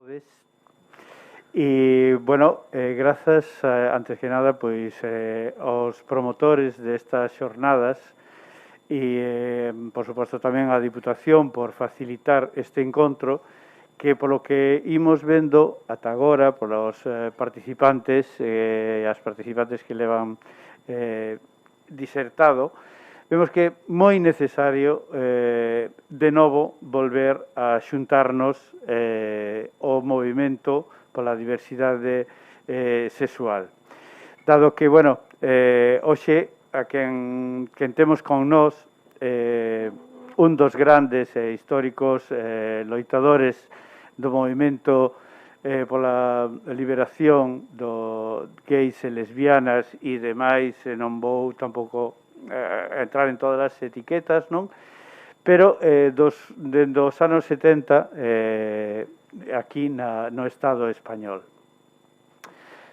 Pois, e, bueno, grazas, antes que nada, pois, aos promotores destas xornadas e, por suposto, tamén á Diputación por facilitar este encontro que, polo que imos vendo ata agora, polos participantes e as participantes que levan disertado, vemos que é moi necesario de novo volver a xuntarnos ao movimento pola diversidade sexual. Dado que, bueno, hoxe a quen temos con nós un dos grandes e históricos loitadores do movimento pola liberación dos gays e lesbianas e demais, non vou tampouco entrar en todas as etiquetas, non? Pero dende os anos 70 aquí no Estado español.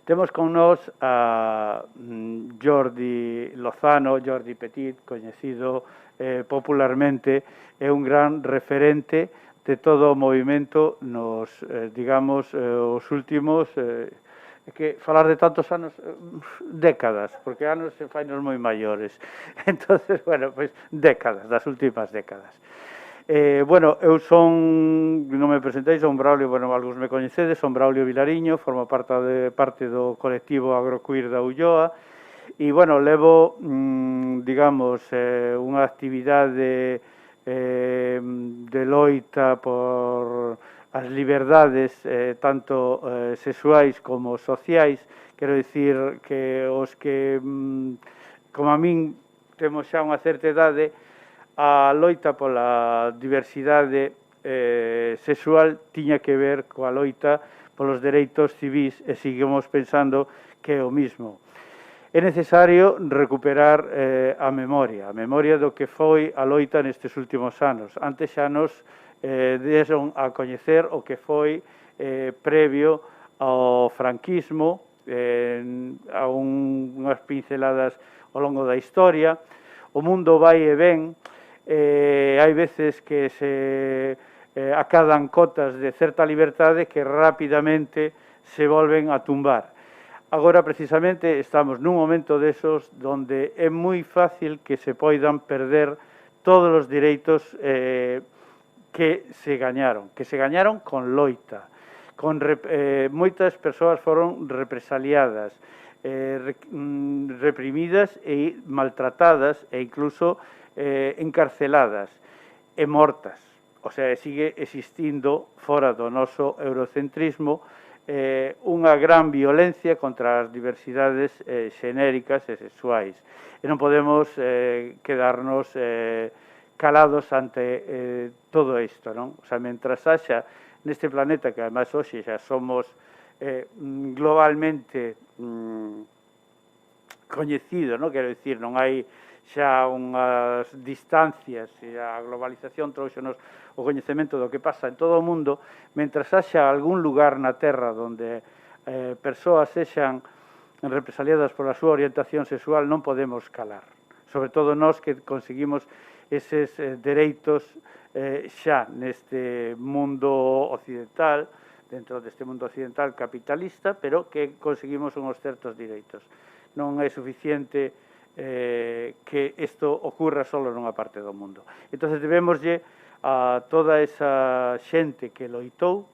Temos con nós a Jordi Lozano, Jordi Petit, coñecido popularmente, é un gran referente de todo o movimento nos, digamos, os últimos, que falar de tantos anos, décadas, porque anos se fainos moi maiores. Entonces, bueno, pois décadas, das últimas décadas. Bueno, eu son, non me presentei, son Braulio, bueno, algúns me coñecedes, son Braulio Vilariño, formo parte do colectivo Agroqueer da Ulloa, e, bueno, levo, digamos, unha actividade de loita por as liberdades tanto sexuais como sociais. Quero dicir que os que, como a min, temos xa unha certa idade, a loita pola diversidade sexual tiña que ver coa loita polos dereitos civís e seguimos pensando que é o mismo. É necesario recuperar a memoria do que foi a loita nestes últimos anos. Antes xa nos deron a coñecer o que foi previo ao franquismo, a unhas pinceladas ao longo da historia. O mundo vai e ven, hai veces que se acadan cotas de certa liberdade que rapidamente se volven a tumbar. Agora, precisamente, estamos nun momento desos onde é moi fácil que se poidan perder todos os direitos que se gañaron con loita. Moitas persoas foron represaliadas, reprimidas e maltratadas e incluso encarceladas e mortas. O sea, sigue existindo fora do noso eurocentrismo unha gran violencia contra as diversidades xenéricas e sexuais. E non podemos quedarnos calados ante todo isto, non? O sea, mentras haxa neste planeta, que además hoxe xa somos globalmente coñecidos, non? Quero dicir, non hai xa unhas distancias e a globalización trouxenos o coñecemento do que pasa en todo o mundo. Mentras haxa algún lugar na Terra onde persoas sexan represaliadas pola súa orientación sexual, non podemos calar. Sobre todo nós que conseguimos eses dereitos xa neste mundo occidental, dentro deste mundo occidental capitalista, pero que conseguimos unhos certos direitos. Non é suficiente que isto ocurra só nunha parte do mundo. Entón, debémoslle a toda esa xente que loitou,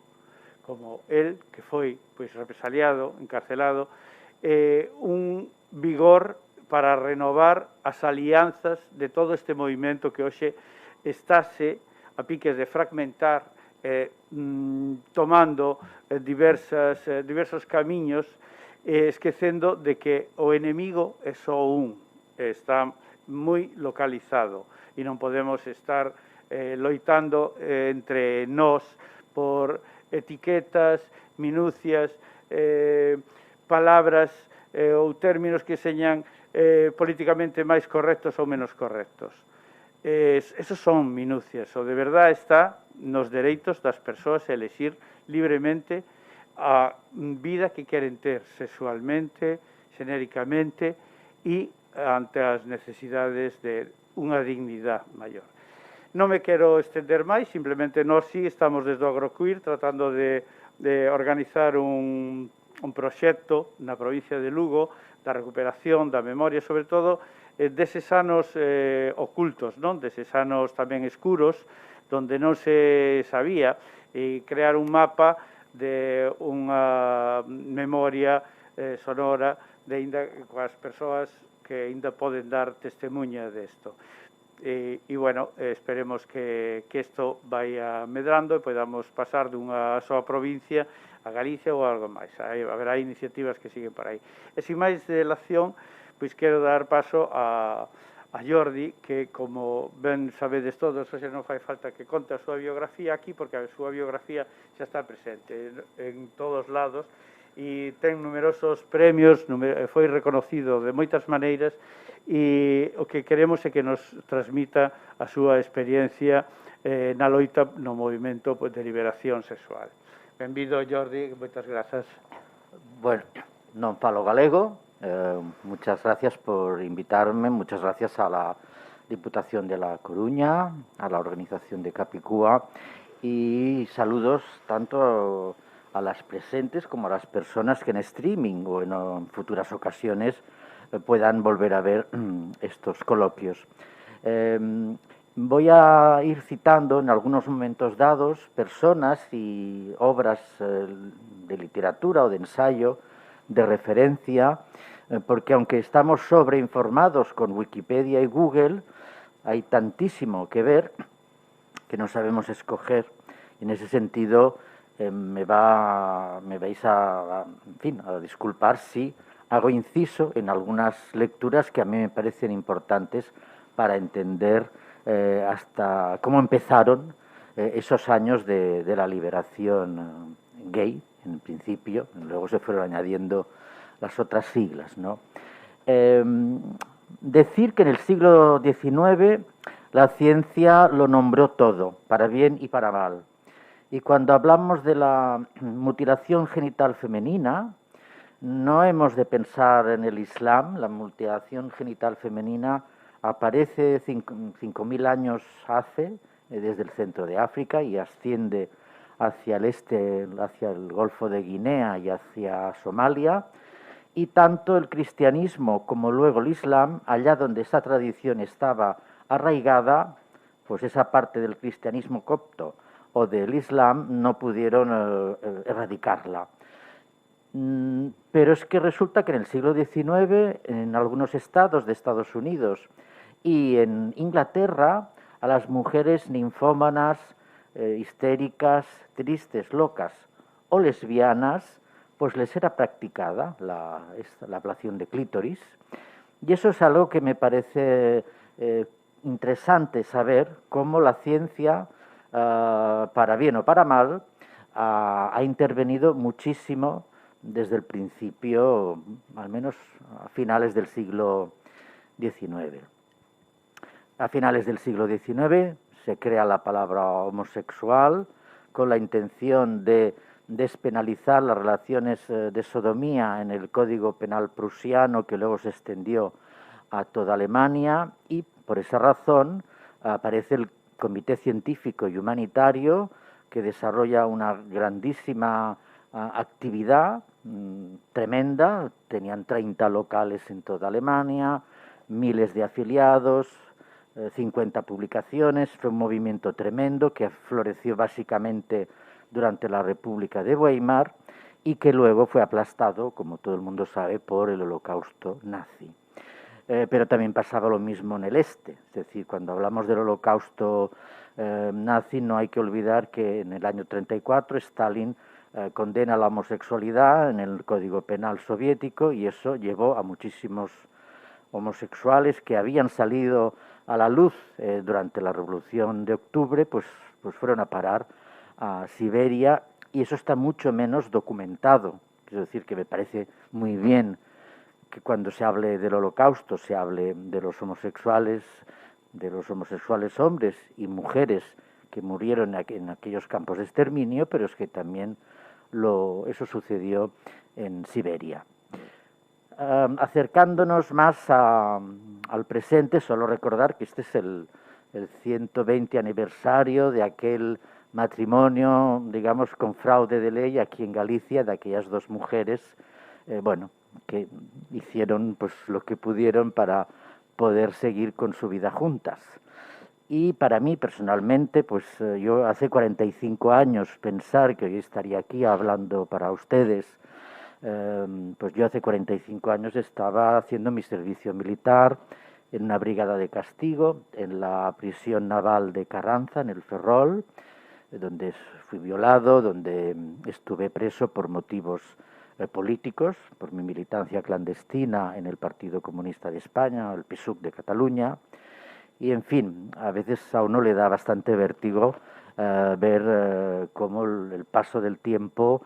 como el, que foi pois represaliado, encarcelado, un vigor para renovar as alianzas de todo este movimento que hoxe estáse a piques de fragmentar, tomando diversos camiños, esquecendo de que o enemigo é só un, está moi localizado e non podemos estar loitando entre nós por etiquetas, minucias, palabras ou términos que señan políticamente máis correctos ou menos correctos. Esos son minucias. O de verdade está nos dereitos das persoas a elexir libremente a vida que queren ter sexualmente, xenéricamente e ante as necesidades de unha dignidade maior. Non me quero estender máis, simplemente nós sí estamos desde o Agroqueer tratando de organizar un proxecto na provincia de Lugo da recuperación da memoria, sobre todo, deses anos ocultos, non? Deses anos tamén escuros, donde non se sabía, e crear un mapa de unha memoria sonora coas persoas que ainda poden dar testemunha desto. E bueno, esperemos que isto vaya medrando e podamos pasar dunha soa provincia a Galicia ou algo máis. Haberá iniciativas que siguen por aí. E sin máis delación, pois quero dar paso a Jordi, que como ben sabedes todos, hoxe non fai falta que conte a súa biografía aquí, porque a súa biografía xa está presente en todos lados, e ten numerosos premios, foi reconocido de moitas maneiras, e o que queremos é que nos transmita a súa experiencia na loita no movimento de liberación sexual. Benvido, Jordi, moitas grazas. Bueno, non falo galego, muchas gracias por invitarme, muchas gracias a la Diputación de La Coruña, a la organización de Capicúa, y saludos tanto a las presentes como a las personas que en streaming o en futuras ocasiones puedan volver a ver estos coloquios. Voy a ir citando en algunos momentos dados personas y obras de literatura o de ensayo de referencia, porque aunque estamos sobreinformados con Wikipedia y Google, hay tantísimo que ver que no sabemos escoger. En ese sentido, me vais a disculpar si hago inciso en algunas lecturas que a mí me parecen importantes para entender hasta cómo empezaron esos años de la liberación gay, en principio, luego se fueron añadiendo las otras siglas, ¿no? Decir que en el siglo XIX la ciencia lo nombró todo, para bien y para mal. Y cuando hablamos de la mutilación genital femenina, no hemos de pensar en el Islam. La mutilación genital femenina aparece 5.000 años hace, desde el centro de África, y asciende hacia el este, hacia el Golfo de Guinea y hacia Somalia. Y tanto el cristianismo como luego el Islam, allá donde esa tradición estaba arraigada, pues esa parte del cristianismo copto o del Islam no pudieron erradicarla. Pero es que resulta que en el siglo XIX, en algunos estados de Estados Unidos y en Inglaterra, a las mujeres ninfómanas, histéricas, tristes, locas o lesbianas, pues les era practicada la ablación de clítoris. Y eso es algo que me parece interesante saber, cómo la ciencia, para bien o para mal, ha intervenido muchísimo desde el principio, al menos a finales del siglo XIX. A finales del siglo XIX se crea la palabra homosexual con la intención de despenalizar las relaciones de sodomía en el Código Penal prusiano, que luego se extendió a toda Alemania, y por esa razón aparece el Comité Científico y Humanitario, que desarrolla una grandísima actividad tremenda. Tenían 30 locales en toda Alemania, miles de afiliados, 50 publicaciones. Fue un movimiento tremendo que floreció básicamente durante la República de Weimar y que luego fue aplastado, como todo el mundo sabe, por el Holocausto nazi. Pero también pasaba lo mismo en el este. Es decir, cuando hablamos del Holocausto nazi, no hay que olvidar que en el año 34 Stalin condena la homosexualidad en el Código Penal soviético, y eso llevó a muchísimos homosexuales que habían salido a la luz durante la Revolución de Octubre, pues fueron a parar a Siberia, y eso está mucho menos documentado. Es decir, que me parece muy bien que cuando se hable del Holocausto se hable de los homosexuales hombres y mujeres que murieron en aquellos campos de exterminio, pero es que también eso sucedió en Siberia. Acercándonos más al presente, solo recordar que este es el 120 aniversario de aquel matrimonio, digamos, con fraude de ley aquí en Galicia de aquellas dos mujeres, bueno, que hicieron pues lo que pudieron para poder seguir con su vida juntas. Y para mí personalmente, pues yo hace 45 años pensar que hoy estaría aquí hablando para ustedes, pues yo hace 45 años estaba haciendo mi servicio militar en una brigada de castigo en la prisión naval de Carranza, en el Ferrol, donde fui violado, donde estuve preso por motivos políticos, por mi militancia clandestina en el Partido Comunista de España, el PSUC de Cataluña, y en fin, a veces a uno le da bastante vértigo ver cómo el paso del tiempo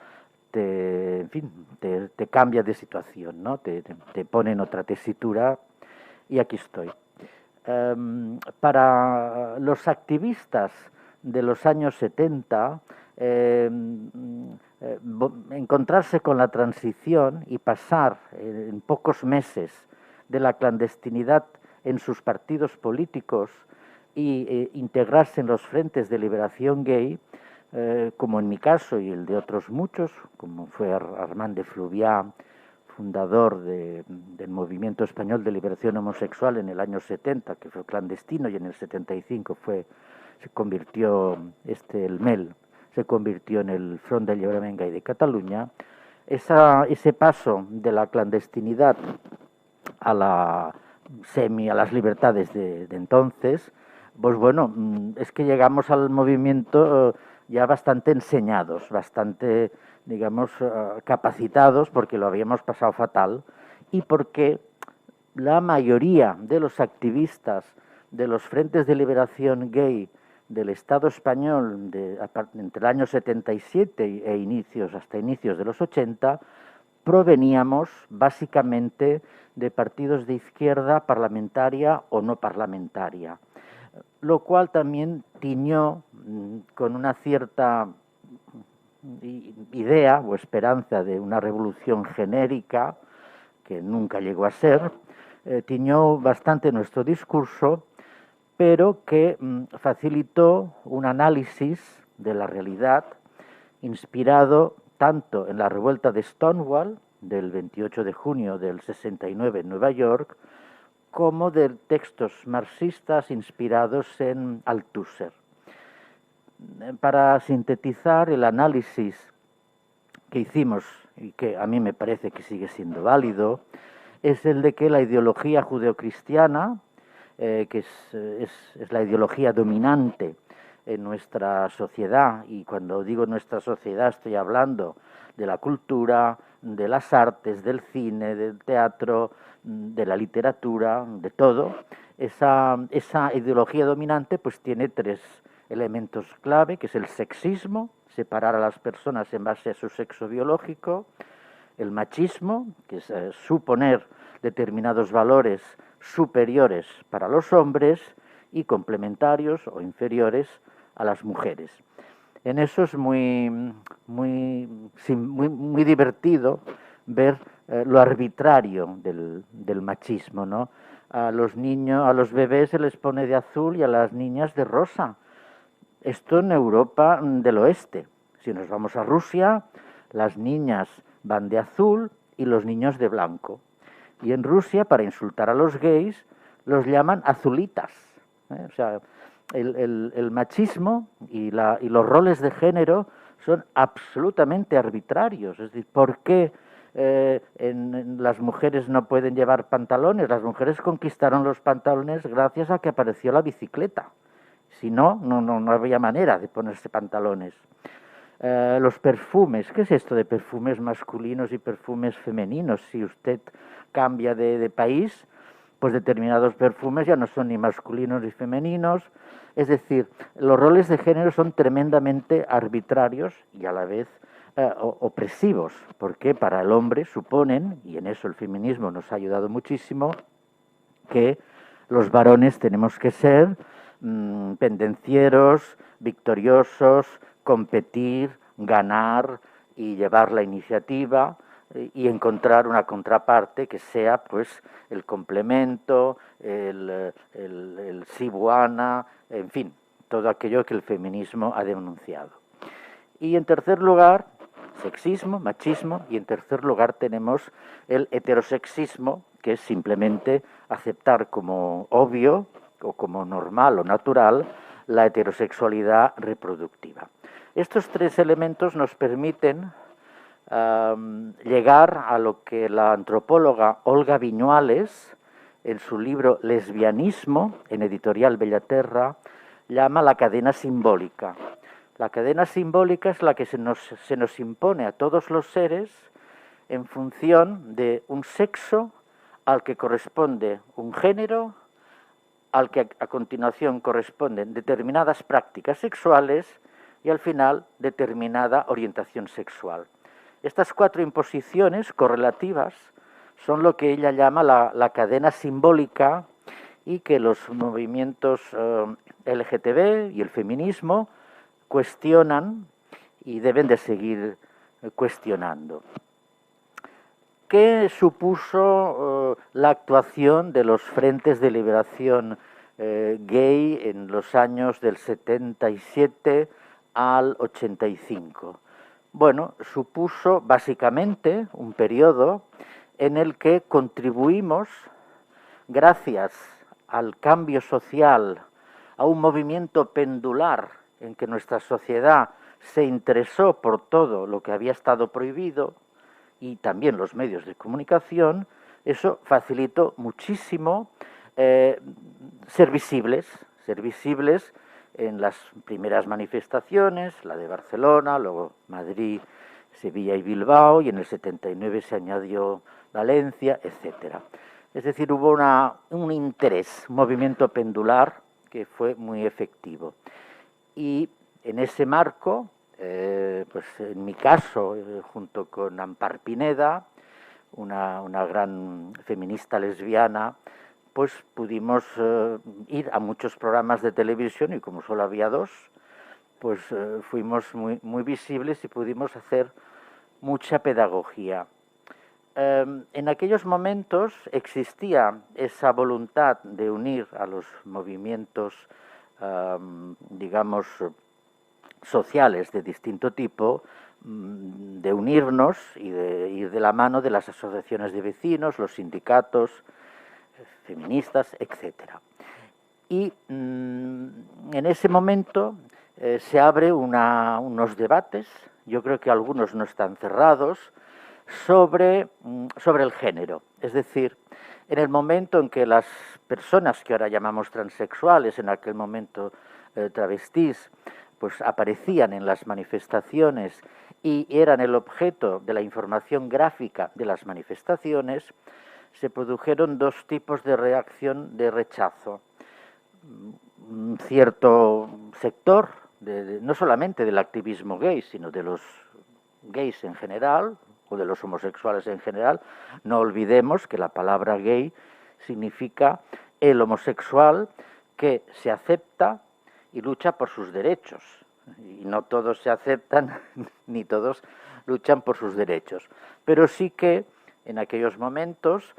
en fin, te cambia de situación, ¿no? Te pone en otra tesitura y aquí estoy. Para los activistas de los años 70, encontrarse con la transición y pasar en pocos meses de la clandestinidad en sus partidos políticos y integrarse en los frentes de liberación gay, como en mi caso y el de otros muchos, como fue Armand de Fluvià, fundador del Movimiento Español de Liberación Homosexual en el año 70, que fue clandestino, y en el 75 se convirtió, el MEL, se convirtió en el Front d'Alliberament Gay de Cataluña. Ese paso de la clandestinidad a las libertades de entonces, pues bueno, es que llegamos al movimiento ya bastante enseñados, bastante, digamos, capacitados, porque lo habíamos pasado fatal y porque la mayoría de los activistas de los frentes de liberación gay del Estado español entre el año 77 hasta inicios de los 80 proveníamos básicamente de partidos de izquierda parlamentaria o no parlamentaria, lo cual también tiñó con una cierta idea o esperanza de una revolución genérica, que nunca llegó a ser, tiñó bastante nuestro discurso, pero que facilitó un análisis de la realidad inspirado tanto en la revuelta de Stonewall del 28 de junio del 69 en Nueva York, como de textos marxistas inspirados en Althusser. Para sintetizar el análisis que hicimos, y que a mí me parece que sigue siendo válido, es el de que la ideología judeocristiana, que es la ideología dominante en nuestra sociedad, y cuando digo nuestra sociedad estoy hablando de la cultura, de las artes, del cine, del teatro, de la literatura, de todo, esa ideología dominante pues tiene tres elementos clave, que es el sexismo, separar a las personas en base a su sexo biológico, el machismo, que es suponer determinados valores superiores para los hombres y complementarios o inferiores a las mujeres. En eso es muy divertido ver lo arbitrario del machismo, ¿no? A los niños, a los bebés se les pone de azul y a las niñas de rosa. Esto en Europa del Oeste. Si nos vamos a Rusia, las niñas van de azul y los niños de blanco. Y en Rusia, para insultar a los gays, los llaman azulitas. O sea, el machismo y los roles de género son absolutamente arbitrarios. Es decir, ¿por qué las mujeres no pueden llevar pantalones? Las mujeres conquistaron los pantalones gracias a que apareció la bicicleta. Si no, no había manera de ponerse pantalones. Los perfumes, ¿qué es esto de perfumes masculinos y perfumes femeninos? Si usted cambia de país, pues determinados perfumes ya no son ni masculinos ni femeninos. Es decir, los roles de género son tremendamente arbitrarios y a la vez opresivos, porque para el hombre suponen, y en eso el feminismo nos ha ayudado muchísimo, que los varones tenemos que ser pendencieros, victoriosos, competir, ganar y llevar la iniciativa y encontrar una contraparte que sea pues el complemento, el sibuana, en fin, todo aquello que el feminismo ha denunciado. Y en tercer lugar, sexismo, machismo, y en tercer lugar tenemos el heterosexismo, que es simplemente aceptar como obvio o como normal o natural la heterosexualidad reproductiva. Estos tres elementos nos permiten llegar a lo que la antropóloga Olga Viñuales, en su libro Lesbianismo, en editorial Bellaterra, llama la cadena simbólica. La cadena simbólica es la que se nos impone a todos los seres en función de un sexo al que corresponde un género, al que a continuación corresponden determinadas prácticas sexuales y al final determinada orientación sexual. Estas cuatro imposiciones correlativas son lo que ella llama la cadena simbólica y que los movimientos LGTB y el feminismo cuestionan y deben de seguir cuestionando. ¿Qué supuso la actuación de los frentes de liberación gay en los años del 77 al 85? Bueno, supuso básicamente un periodo en el que contribuimos, gracias al cambio social, a un movimiento pendular en que nuestra sociedad se interesó por todo lo que había estado prohibido y también los medios de comunicación, eso facilitó muchísimo ser visibles en las primeras manifestaciones, la de Barcelona, luego Madrid, Sevilla y Bilbao, y en el 79 se añadió Valencia, etc. Es decir, hubo un interés, un movimiento pendular que fue muy efectivo. Y en ese marco, pues en mi caso, junto con Ampar Pineda, una gran feminista lesbiana, pues pudimos ir a muchos programas de televisión y como solo había dos, pues fuimos muy visibles y pudimos hacer mucha pedagogía. En aquellos momentos existía esa voluntad de unir a los movimientos, digamos, sociales de distinto tipo, de unirnos y de ir de la mano de las asociaciones de vecinos, los sindicatos, feministas, etc. Y en ese momento se abre unos debates, yo creo que algunos no están cerrados, sobre el género. Es decir, en el momento en que las personas que ahora llamamos transexuales, en aquel momento travestís, pues aparecían en las manifestaciones y eran el objeto de la información gráfica de las manifestaciones, se produjeron dos tipos de reacción de rechazo. Un cierto sector, no solamente del activismo gay, sino de los gays en general, o de los homosexuales en general. No olvidemos que la palabra gay significa el homosexual que se acepta y lucha por sus derechos. Y no todos se aceptan, ni todos luchan por sus derechos. Pero sí que en aquellos momentos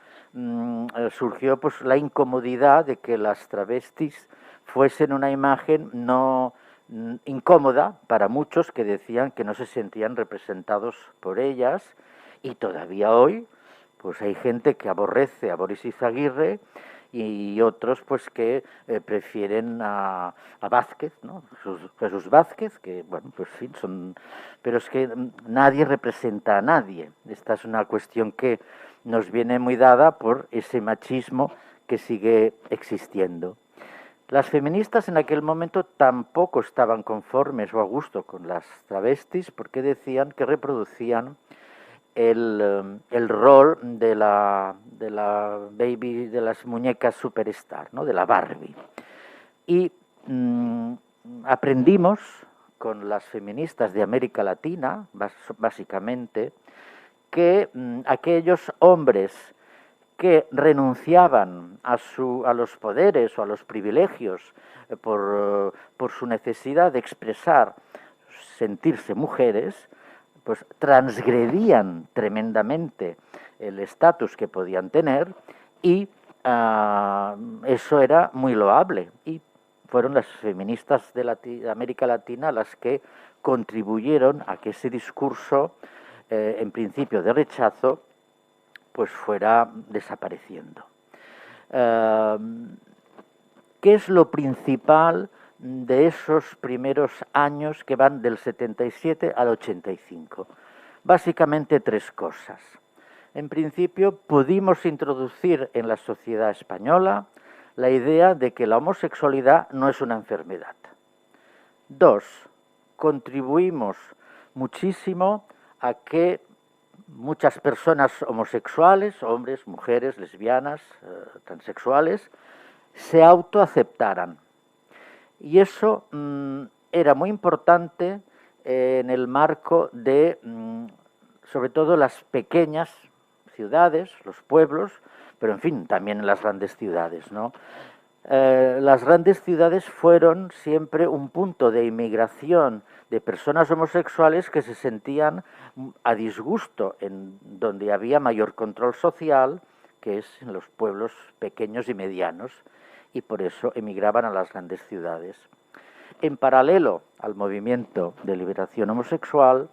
surgió pues la incomodidad de que las travestis fuesen una imagen no incómoda para muchos que decían que no se sentían representados por ellas, y todavía hoy pues hay gente que aborrece a Boris Izaguirre y otros pues que prefieren a Vázquez, ¿no? Jesús Vázquez, que bueno, pues sí, pero es que nadie representa a nadie. Esta es una cuestión que nos viene muy dada por ese machismo que sigue existiendo. Las feministas en aquel momento tampoco estaban conformes o a gusto con las travestis porque decían que reproducían el rol de la baby, de las muñecas superstar, ¿no? De la Barbie. Y aprendimos con las feministas de América Latina, básicamente, que aquellos hombres que renunciaban a los poderes o a los privilegios por su necesidad de expresar, sentirse mujeres, pues transgredían tremendamente el estatus que podían tener y eso era muy loable. Y fueron las feministas de América Latina las que contribuyeron a que ese discurso, en principio de rechazo, pues fuera desapareciendo. ¿Qué es lo principal de esos primeros años que van del 77 al 85? Básicamente tres cosas. En principio, pudimos introducir en la sociedad española la idea de que la homosexualidad no es una enfermedad. Dos, contribuimos muchísimo a que muchas personas homosexuales, hombres, mujeres, lesbianas, transexuales, se autoaceptaran. Y eso era muy importante en el marco de, sobre todo, las pequeñas ciudades, los pueblos, pero en fin, también en las grandes ciudades, ¿no? Las grandes ciudades fueron siempre un punto de inmigración de personas homosexuales que se sentían a disgusto en donde había mayor control social, que es en los pueblos pequeños y medianos, y por eso emigraban a las grandes ciudades. En paralelo al movimiento de liberación homosexual,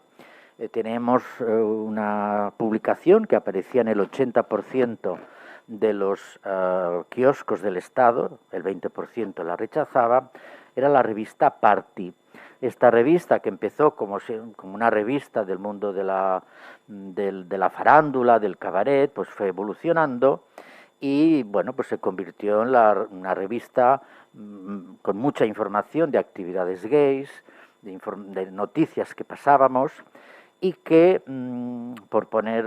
tenemos una publicación que aparecía en el 80% de los kioscos del Estado, el 20% la rechazaba, era la revista Party. Esta revista, que empezó como una revista del mundo de la farándula, del cabaret, pues fue evolucionando y bueno, pues se convirtió en una revista con mucha información de actividades gays, de noticias que pasábamos, y que, por poner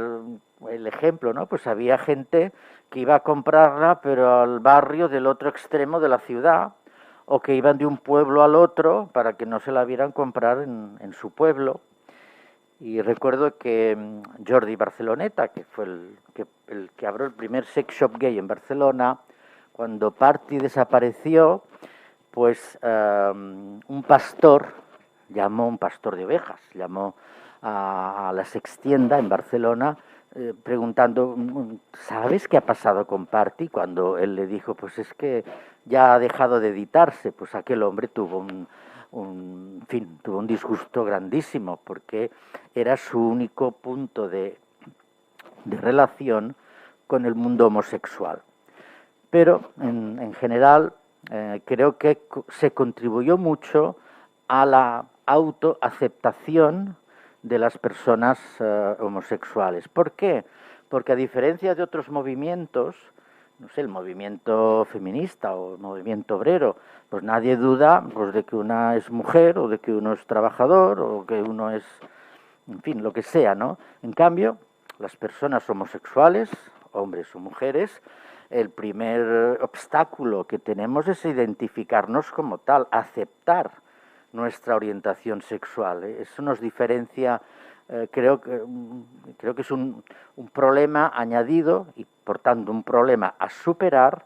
el ejemplo, ¿no? Pues había gente que iba a comprarla, pero al barrio del otro extremo de la ciudad, o que iban de un pueblo al otro para que no se la vieran comprar en su pueblo. Y recuerdo que Jordi Barceloneta, que fue el que abrió el primer sex shop gay en Barcelona, cuando Party desapareció, pues un pastor de ovejas, llamó a la sextienda en Barcelona preguntando, ¿sabes qué ha pasado con Party? Cuando él le dijo, pues es que ya ha dejado de editarse, pues aquel hombre tuvo un disgusto grandísimo, porque era su único punto de relación con el mundo homosexual. Pero en general creo que se contribuyó mucho a la autoaceptación de las personas homosexuales. ¿Por qué? Porque a diferencia de otros movimientos, no sé, el movimiento feminista o el movimiento obrero, pues nadie duda pues, de que una es mujer o de que uno es trabajador o que uno es, en fin, lo que sea, ¿no? En cambio, las personas homosexuales, hombres o mujeres, el primer obstáculo que tenemos es identificarnos como tal, aceptar nuestra orientación sexual. Eso nos diferencia, creo que es un problema añadido y por tanto un problema a superar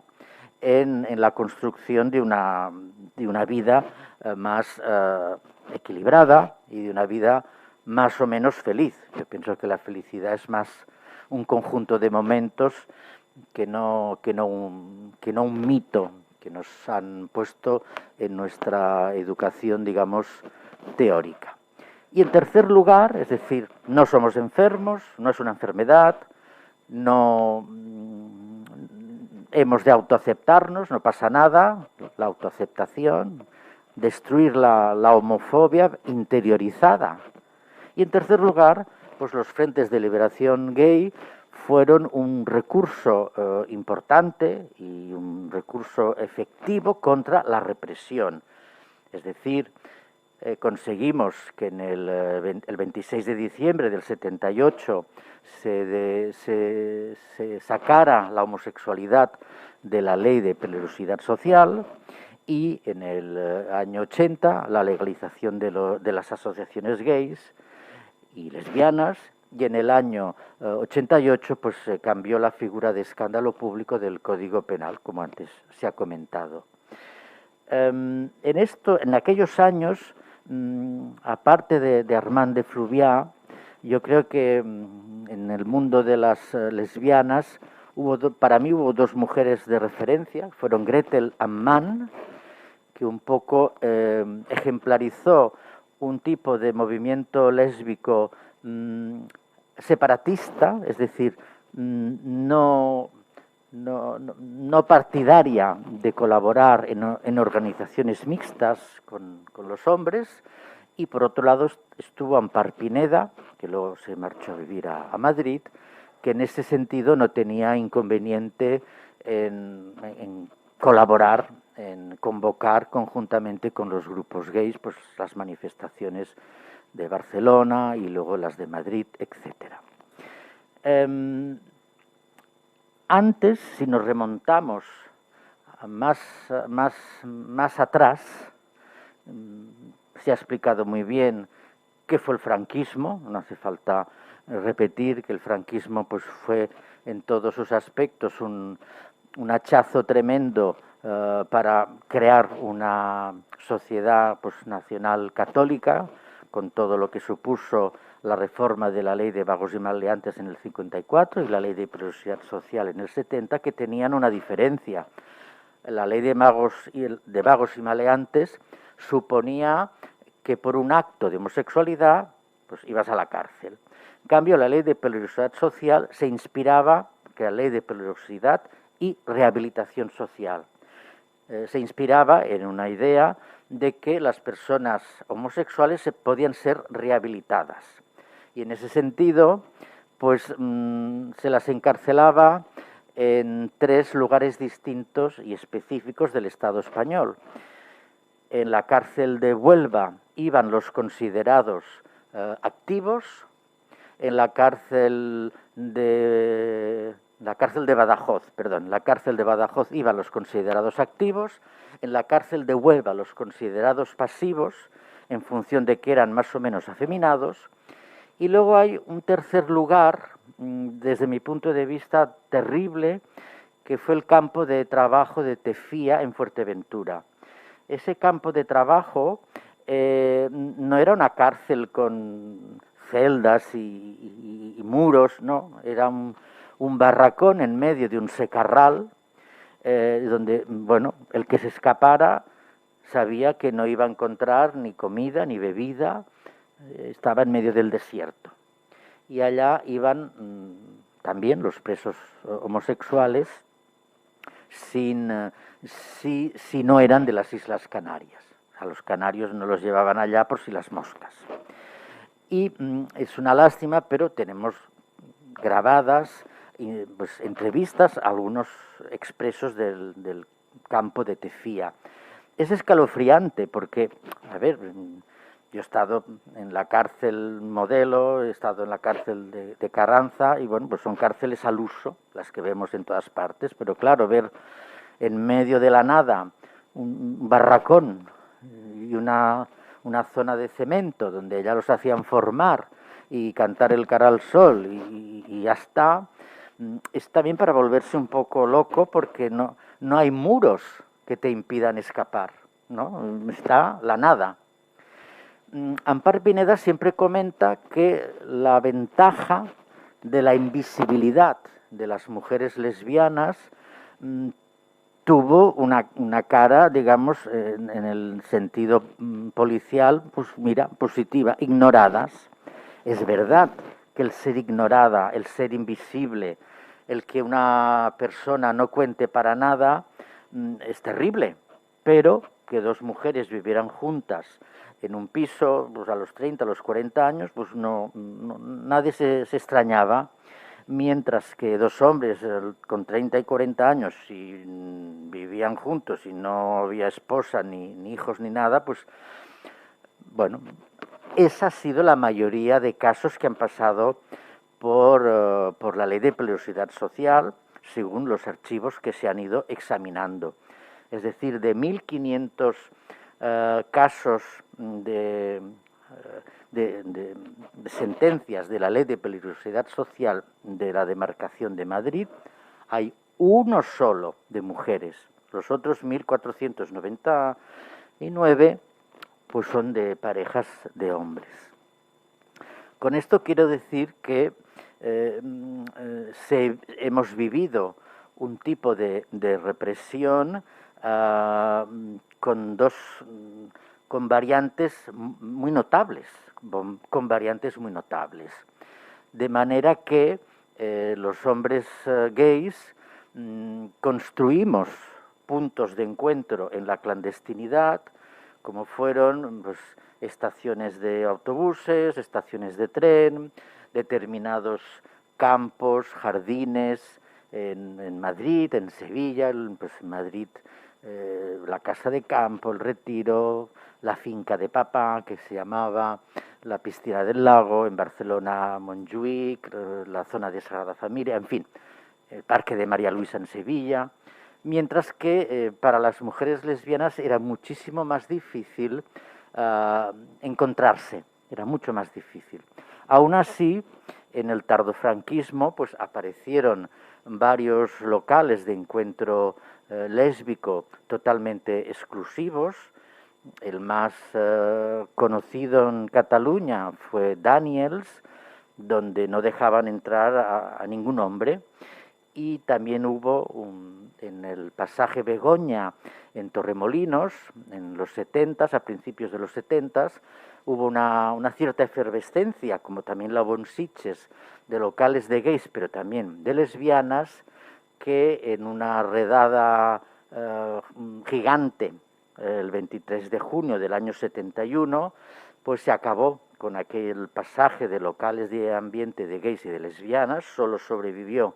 en la construcción de una vida más equilibrada y de una vida más o menos feliz. Yo pienso que la felicidad es más un conjunto de momentos que no un mito que nos han puesto en nuestra educación, digamos, teórica. Y en tercer lugar, es decir, no somos enfermos, no es una enfermedad, no hemos de autoaceptarnos, no pasa nada, la autoaceptación, destruir la homofobia interiorizada. Y en tercer lugar, pues los frentes de liberación gay fueron un recurso importante y un recurso efectivo contra la represión. Es decir, conseguimos que en el 26 de diciembre del 78 se sacara la homosexualidad de la ley de peligrosidad social y en el año 80 la legalización de las asociaciones gays y lesbianas, y en el año 88 pues se cambió la figura de escándalo público del Código Penal, como antes se ha comentado. En aquellos años, aparte de Armand de Fluvià, yo creo que en el mundo de las lesbianas para mí hubo dos mujeres de referencia, fueron Gretel Ammann, que que un poco ejemplarizó un tipo de movimiento lésbico separatista, es decir, no partidaria de colaborar en organizaciones mixtas con los hombres, y por otro lado estuvo Ampar Pineda, que luego se marchó a vivir a Madrid, que en ese sentido no tenía inconveniente en colaborar, en convocar conjuntamente con los grupos gays pues las manifestaciones de Barcelona y luego las de Madrid, etc. Antes, si nos remontamos más atrás, se ha explicado muy bien qué fue el franquismo, no hace falta repetir que el franquismo pues fue en todos sus aspectos un hachazo tremendo para crear una sociedad pues nacional católica, con todo lo que supuso la reforma de la ley de vagos y maleantes en el 54 y la ley de peligrosidad social en el 70, que tenían una diferencia. La ley de vagos y maleantes suponía que por un acto de homosexualidad pues ibas a la cárcel. En cambio, la ley de peligrosidad social se inspiraba, que la ley de peligrosidad y rehabilitación social, se inspiraba en una idea de que las personas homosexuales podían ser rehabilitadas. Y en ese sentido, pues se las encarcelaba en 3 lugares distintos y específicos del Estado español. En la cárcel de Huelva iban los considerados activos, en la cárcel de Badajoz iban los considerados activos, en la cárcel de Huelva los considerados pasivos, en función de que eran más o menos afeminados, y luego hay un tercer lugar, desde mi punto de vista terrible, que fue el campo de trabajo de Tefía en Fuerteventura. Ese campo de trabajo no era una cárcel con celdas y muros, no, era un barracón en medio de un secarral, donde, bueno, el que se escapara sabía que no iba a encontrar ni comida ni bebida, estaba en medio del desierto. Y allá iban también los presos homosexuales si no eran de las Islas Canarias. A los canarios no los llevaban allá por si las moscas. Y es una lástima, pero tenemos grabadas pues, entrevistas a algunos expresos del campo de Tefía. Es escalofriante porque, a ver, yo he estado en la cárcel Modelo, he estado en la cárcel de Carranza, y bueno, pues son cárceles al uso, las que vemos en todas partes, pero claro, ver en medio de la nada un barracón y una zona de cemento donde ya los hacían formar y cantar el cara al sol y ya está, es también para volverse un poco loco porque no hay muros que te impidan escapar, ¿no? Está la nada. Ampar Pineda siempre comenta que la ventaja de la invisibilidad de las mujeres lesbianas tuvo una cara, digamos, en el sentido policial, pues mira, positiva, ignoradas. Es verdad que el ser ignorada, el ser invisible, el que una persona no cuente para nada, es terrible, pero que 2 mujeres vivieran juntas en un piso, pues a los 30, a los 40 años, pues nadie se extrañaba, mientras que 2 hombres con 30 y 40 años, si vivían juntos y no había esposa, ni hijos, ni nada, pues bueno, esa ha sido la mayoría de casos que han pasado por la ley de peligrosidad social, según los archivos que se han ido examinando. Es decir, de 1.500 casos de sentencias de la ley de peligrosidad social de la demarcación de Madrid, hay uno solo de mujeres. Los otros 1.499 pues son de parejas de hombres. Con esto quiero decir que hemos vivido un tipo de represión con con variantes muy notables, de manera que los hombres gays construimos puntos de encuentro en la clandestinidad, como fueron pues, estaciones de autobuses, estaciones de tren, determinados campos, jardines en Madrid, en Sevilla, pues en Madrid la casa de campo, el Retiro, la finca de papá, que se llamaba la piscina del lago, en Barcelona Montjuïc, la zona de Sagrada Familia, en fin, el parque de María Luisa en Sevilla, mientras que para las mujeres lesbianas era muchísimo más difícil encontrarse, era mucho más difícil. Aún así, en el tardofranquismo pues aparecieron varios locales de encuentro lésbico totalmente exclusivos. El más conocido en Cataluña fue Daniels, donde no dejaban entrar a ningún hombre. Y también hubo en el pasaje Begoña, en Torremolinos, en los 70s, a principios de los 70s, hubo una cierta efervescencia, como también la hubo en Sitges, de locales de gays, pero también de lesbianas, que en una redada gigante, el 23 de junio del año 71, pues se acabó con aquel pasaje de locales de ambiente de gays y de lesbianas, solo sobrevivió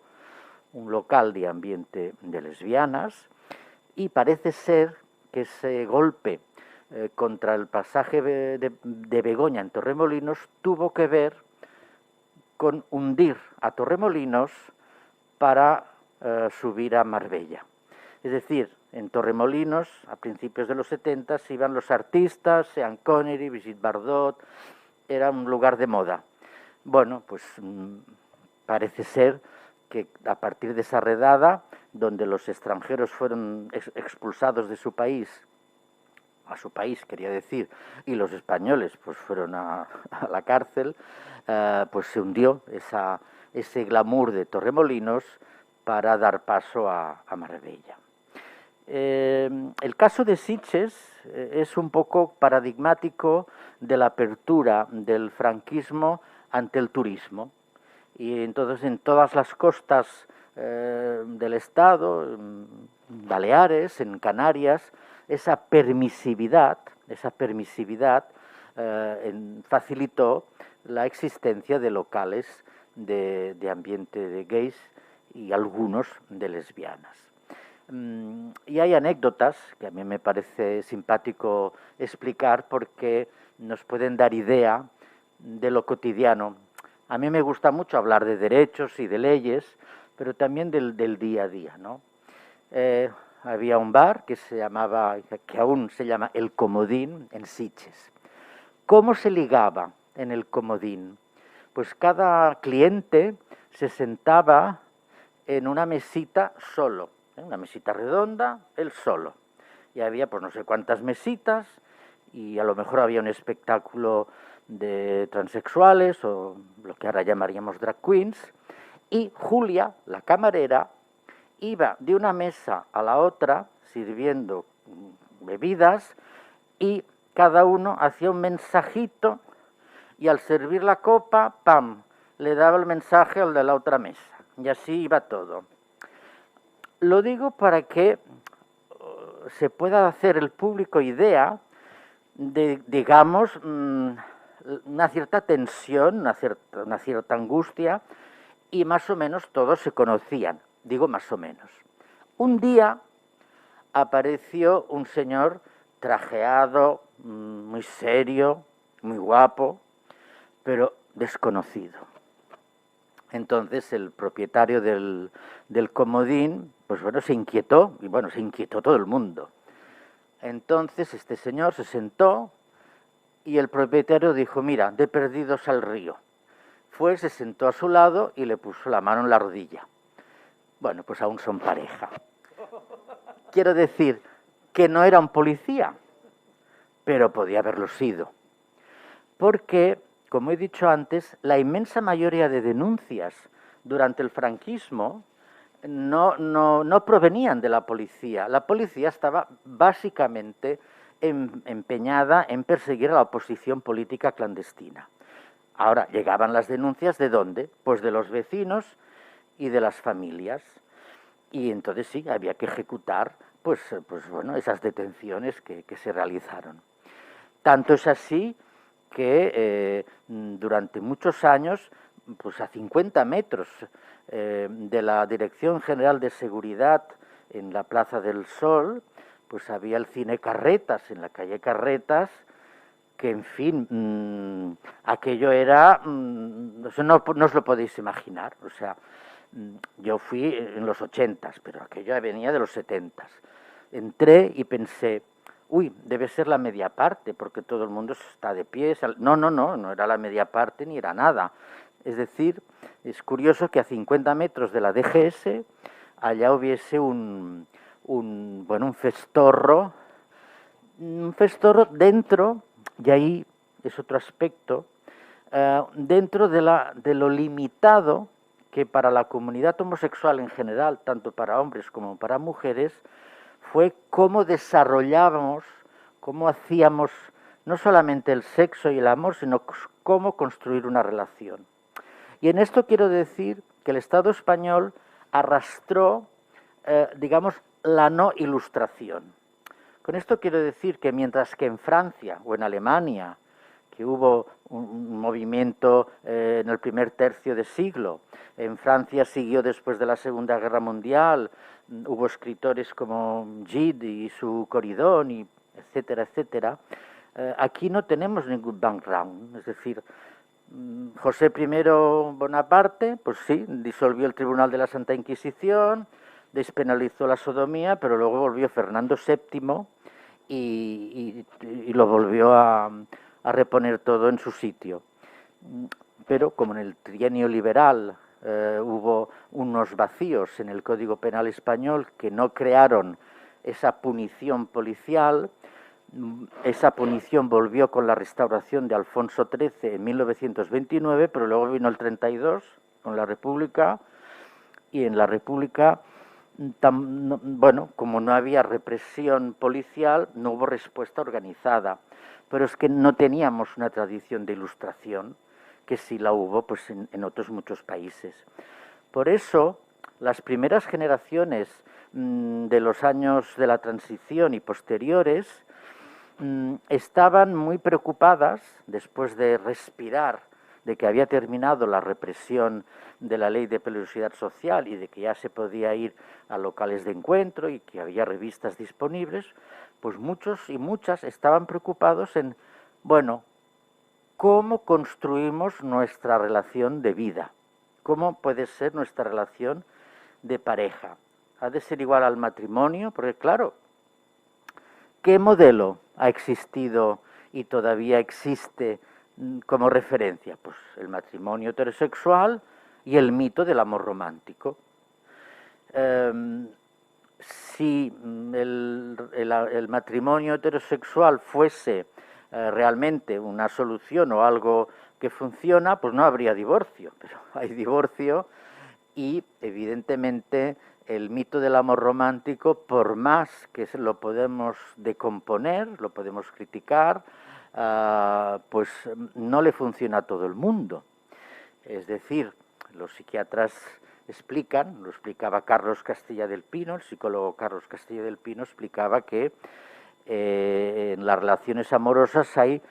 un local de ambiente de lesbianas, y parece ser que ese golpe contra el pasaje de Begoña en Torremolinos tuvo que ver con hundir a Torremolinos para subir a Marbella. Es decir, en Torremolinos, a principios de los 70, iban los artistas, Sean Connery, Brigitte Bardot, era un lugar de moda. Bueno, pues parece ser que a partir de esa redada, donde los extranjeros fueron expulsados de su país, a su país quería decir, y los españoles pues fueron a la cárcel, pues se hundió ese glamour de Torremolinos para dar paso a Marbella. El caso de Sitges es un poco paradigmático de la apertura del franquismo ante el turismo. Y entonces en todas las costas del Estado, en Baleares, en Canarias, esa permisividad facilitó la existencia de locales de ambiente de gays y algunos de lesbianas. Y hay anécdotas que a mí me parece simpático explicar porque nos pueden dar idea de lo cotidiano. A mí me gusta mucho hablar de derechos y de leyes, pero también del día a día, ¿no? Había un bar que que aún se llama El Comodín, en Sitges. ¿Cómo se ligaba en El Comodín? Pues cada cliente se sentaba en una mesita solo, una mesita redonda, él solo. Y había pues no sé cuántas mesitas, y a lo mejor había un espectáculo de transexuales o lo que ahora llamaríamos drag queens, y Julia, la camarera, iba de una mesa a la otra sirviendo bebidas, y cada uno hacía un mensajito, y al servir la copa, ¡pam!, le daba el mensaje al de la otra mesa, y así iba todo. Lo digo para que se pueda hacer el público idea de, digamos, una cierta tensión, una cierta angustia, y más o menos todos se conocían, digo más o menos. Un día apareció un señor trajeado, muy serio, muy guapo, pero desconocido. Entonces el propietario del comodín, pues bueno, se inquietó, y bueno, se inquietó todo el mundo. Entonces este señor se sentó y el propietario dijo: mira, de perdidos al río. Fue, se sentó a su lado y le puso la mano en la rodilla. Bueno, pues aún son pareja. Quiero decir que no era un policía, pero podía haberlo sido. Porque, como he dicho antes, la inmensa mayoría de denuncias durante el franquismo no provenían de la policía. La policía estaba básicamente empeñada en perseguir a la oposición política clandestina. Ahora, llegaban las denuncias, ¿de dónde? Pues de los vecinos y de las familias. Y entonces sí, había que ejecutar pues bueno, esas detenciones que se realizaron. Tanto es así que durante muchos años, pues a 50 metros de la Dirección General de Seguridad en la Plaza del Sol, pues había el cine Carretas, en la calle Carretas, que en fin, aquello era, no os lo podéis imaginar, o sea, yo fui en los 80s, pero aquello venía de los 70s. Entré y pensé, uy, debe ser la media parte, porque todo el mundo está de pie. No era la media parte ni era nada. Es decir, es curioso que a 50 metros de la DGS allá hubiese un festorro dentro, y ahí es otro aspecto, dentro de lo limitado que para la comunidad homosexual en general, tanto para hombres como para mujeres, fue cómo desarrollábamos, cómo hacíamos no solamente el sexo y el amor, sino cómo construir una relación. Y en esto quiero decir que el Estado español arrastró, digamos, la no ilustración. Con esto quiero decir que mientras que en Francia o en Alemania, que hubo un movimiento en el primer tercio de siglo, en Francia siguió después de la Segunda Guerra Mundial, hubo escritores como Gide y su Coridón, y etcétera, etcétera. Aquí no tenemos ningún background, es decir, José I Bonaparte, pues sí, disolvió el Tribunal de la Santa Inquisición, despenalizó la sodomía, pero luego volvió Fernando VII y lo volvió a reponer todo en su sitio. Pero como en el trienio liberal hubo unos vacíos en el Código Penal español que no crearon esa punición policial, esa punición volvió con la restauración de Alfonso XIII en 1929, pero luego vino el 32 con la República, y en la República, bueno, como no había represión policial, no hubo respuesta organizada. Pero es que no teníamos una tradición de ilustración, que sí la hubo pues en otros muchos países. Por eso, las primeras generaciones de los años de la transición y posteriores estaban muy preocupadas, después de respirar, de que había terminado la represión de la ley de peligrosidad social y de que ya se podía ir a locales de encuentro y que había revistas disponibles, pues muchos y muchas estaban preocupados en, bueno, ¿cómo construimos nuestra relación de vida? ¿Cómo puede ser nuestra relación de pareja? ¿Ha de ser igual al matrimonio? Porque claro, ¿qué modelo ha existido y todavía existe como referencia? Pues el matrimonio heterosexual y el mito del amor romántico. Si el matrimonio heterosexual fuese realmente una solución o algo que funciona, pues no habría divorcio, pero hay divorcio y evidentemente el mito del amor romántico, por más que lo podemos decomponer, lo podemos criticar, pues no le funciona a todo el mundo. Es decir, los psiquiatras explican, lo explicaba Carlos Castilla del Pino, el psicólogo Carlos Castilla del Pino explicaba que en las relaciones amorosas hay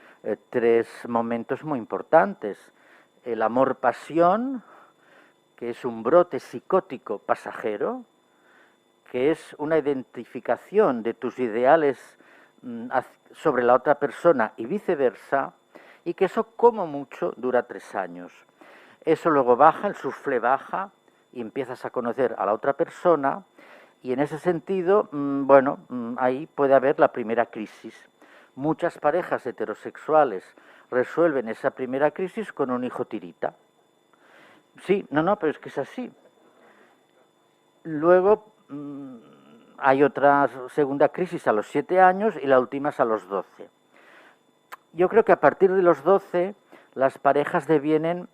tres momentos muy importantes. El amor-pasión, que es un brote psicótico pasajero, que es una identificación de tus ideales sobre la otra persona y viceversa, y que eso como mucho dura 3 años. Eso luego baja, el suflé baja, y empiezas a conocer a la otra persona, y en ese sentido, bueno, ahí puede haber la primera crisis. Muchas parejas heterosexuales resuelven esa primera crisis con un hijo tirita. Sí, no, pero es que es así. Luego hay otra segunda crisis a los 7 años y la última es a los 12. Yo creo que a partir de los 12 las parejas devienen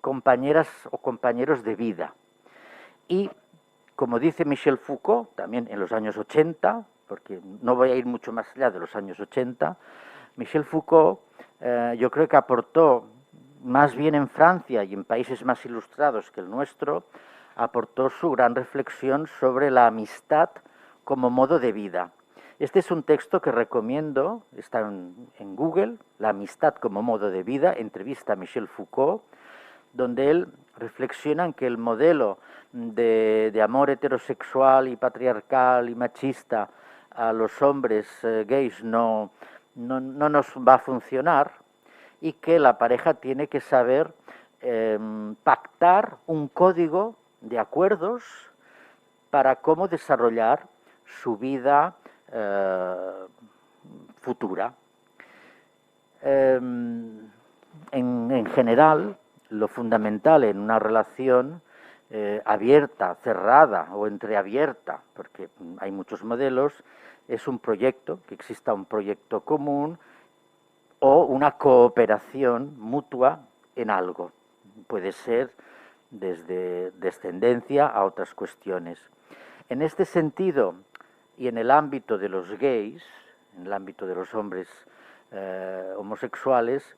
compañeras o compañeros de vida. Y como dice Michel Foucault, también en los años 80, porque no voy a ir mucho más allá de los años 80, Michel Foucault yo creo que aportó, más bien en Francia y en países más ilustrados que el nuestro, aportó su gran reflexión sobre la amistad como modo de vida. Este es un texto que recomiendo, está en Google, La amistad como modo de vida, entrevista a Michel Foucault, donde él reflexiona en que el modelo de amor heterosexual y patriarcal y machista a los hombres gays no nos va a funcionar y que la pareja tiene que saber pactar un código de acuerdos para cómo desarrollar su vida futura. En general, lo fundamental en una relación abierta, cerrada o entreabierta, porque hay muchos modelos, es un proyecto, que exista un proyecto común o una cooperación mutua en algo. Puede ser desde descendencia a otras cuestiones. En este sentido, y en el ámbito de los gays, en el ámbito de los hombres homosexuales,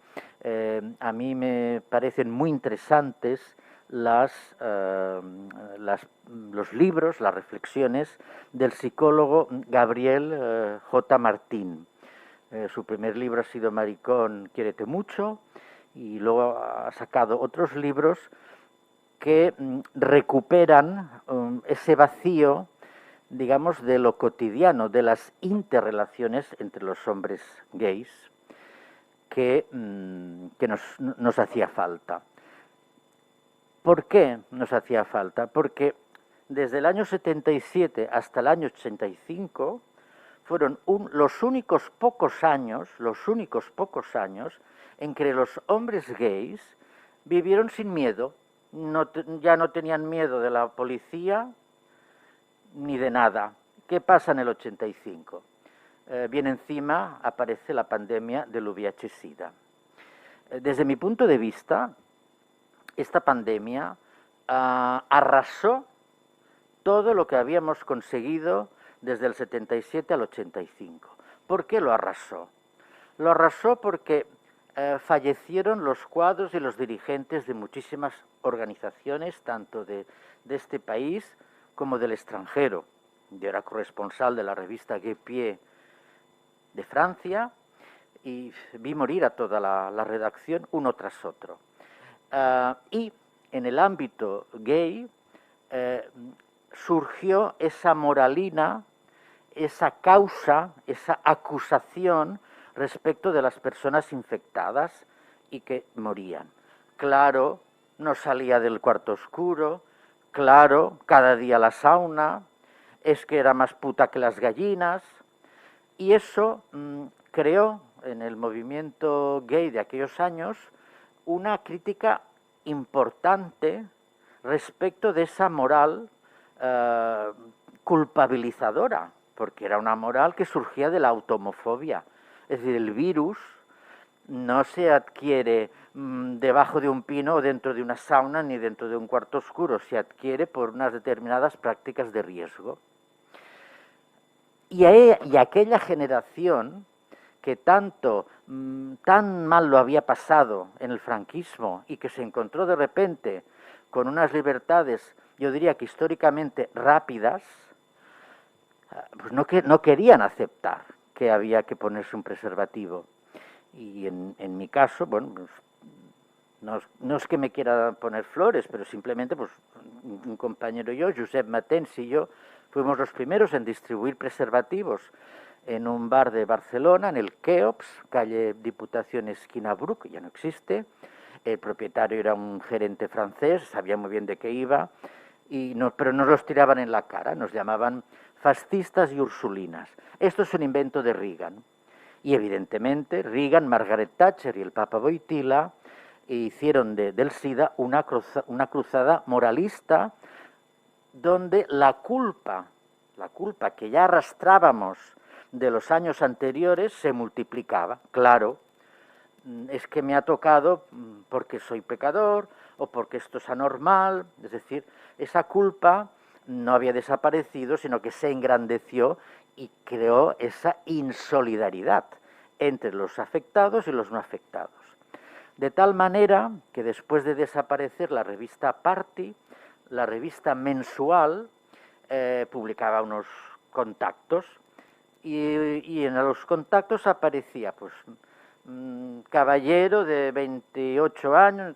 a mí me parecen muy interesantes los libros, las reflexiones del psicólogo Gabriel J. Martín. Su primer libro ha sido Maricón, quiérete mucho, y luego ha sacado otros libros que recuperan ese vacío, digamos, de lo cotidiano, de las interrelaciones entre los hombres gays que nos hacía falta. ¿Por qué nos hacía falta? Porque desde el año 77 hasta el año 85 fueron los únicos pocos años en que los hombres gays vivieron sin miedo. Ya no tenían miedo de la policía ni de nada. ¿Qué pasa en el 85? Bien encima aparece la pandemia del VIH-Sida. Desde mi punto de vista, esta pandemia arrasó todo lo que habíamos conseguido desde el 77 al 85. ¿Por qué lo arrasó? Lo arrasó porque fallecieron los cuadros y los dirigentes de muchísimas organizaciones, tanto de este país como del extranjero. Yo era corresponsal de la revista Gay Pied de Francia y vi morir a toda la redacción uno tras otro. Y en el ámbito gay surgió esa moralina, esa causa, esa acusación respecto de las personas infectadas y que morían. Claro, no salía del cuarto oscuro, claro, cada día la sauna, es que era más puta que las gallinas, y eso creó en el movimiento gay de aquellos años una crítica importante respecto de esa moral culpabilizadora, porque era una moral que surgía de la automofobia. Es decir, el virus no se adquiere debajo de un pino o dentro de una sauna ni dentro de un cuarto oscuro, se adquiere por unas determinadas prácticas de riesgo. Y aquella generación que tan mal lo había pasado en el franquismo y que se encontró de repente con unas libertades, yo diría que históricamente rápidas, pues no querían aceptar que había que ponerse un preservativo. Y en mi caso, bueno, pues, no es que me quiera poner flores, pero simplemente pues un compañero y yo, Josep Matens y yo, fuimos los primeros en distribuir preservativos en un bar de Barcelona, en el Keops, calle Diputación esquina Bruc, ya no existe. El propietario era un gerente francés, sabía muy bien de qué iba, pero nos los tiraban en la cara, nos llamaban fascistas y ursulinas. Esto es un invento de Reagan. Y evidentemente Reagan, Margaret Thatcher y el Papa Wojtyla hicieron del SIDA una cruzada moralista donde la culpa que ya arrastrábamos de los años anteriores se multiplicaba. Claro, es que me ha tocado porque soy pecador o porque esto es anormal. Es decir, esa culpa no había desaparecido, sino que se engrandeció y creó esa insolidaridad entre los afectados y los no afectados. De tal manera que después de desaparecer la revista Party, la revista mensual publicaba unos contactos y en los contactos aparecía pues caballero de 28 años,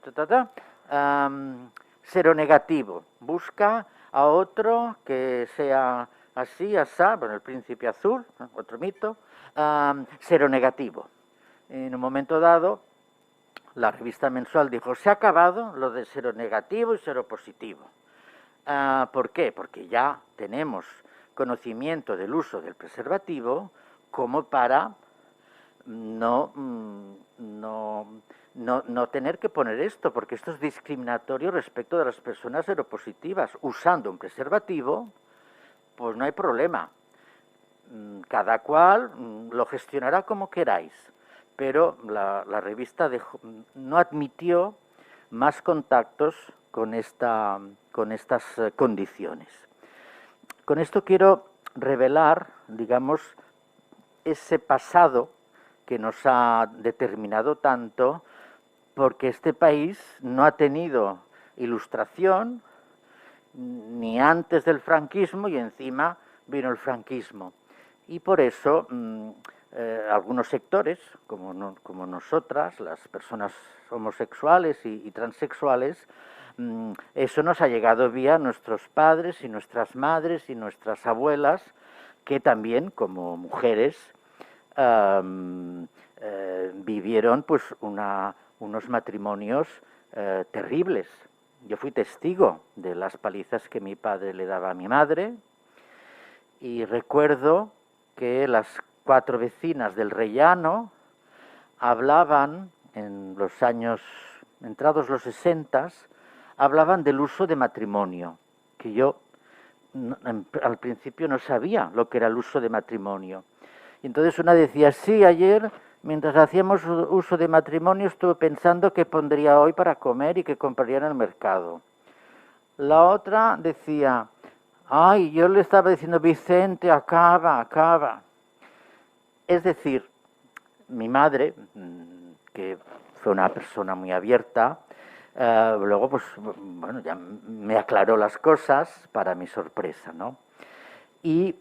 seronegativo, busca a otro que sea así, asá, bueno, el príncipe azul, otro mito, seronegativo. En un momento dado, la revista mensual dijo, se ha acabado lo de seronegativo y seropositivo. ¿Por qué? Porque ya tenemos conocimiento del uso del preservativo como para no tener que poner esto, porque esto es discriminatorio respecto de las personas seropositivas. Usando un preservativo, pues no hay problema. Cada cual lo gestionará como queráis. Pero la revista no admitió más contactos con estas condiciones. Con esto quiero revelar, digamos, ese pasado que nos ha determinado tanto, porque este país no ha tenido ilustración ni antes del franquismo y encima vino el franquismo. Y por eso algunos sectores, como nosotras, las personas homosexuales y transexuales, eso nos ha llegado vía nuestros padres y nuestras madres y nuestras abuelas, que también como mujeres vivieron pues unos matrimonios terribles. Yo fui testigo de las palizas que mi padre le daba a mi madre y recuerdo que las 4 vecinas del Rellano hablaban en los años, entrados los 60, hablaban del uso de matrimonio, que yo al principio no sabía lo que era el uso de matrimonio. Y entonces una decía, sí, ayer, mientras hacíamos uso de matrimonio, estuve pensando qué pondría hoy para comer y qué compraría en el mercado. La otra decía, ay, yo le estaba diciendo, Vicente, acaba. Es decir, mi madre, que fue una persona muy abierta, luego pues bueno, ya me aclaró las cosas para mi sorpresa, ¿no? Y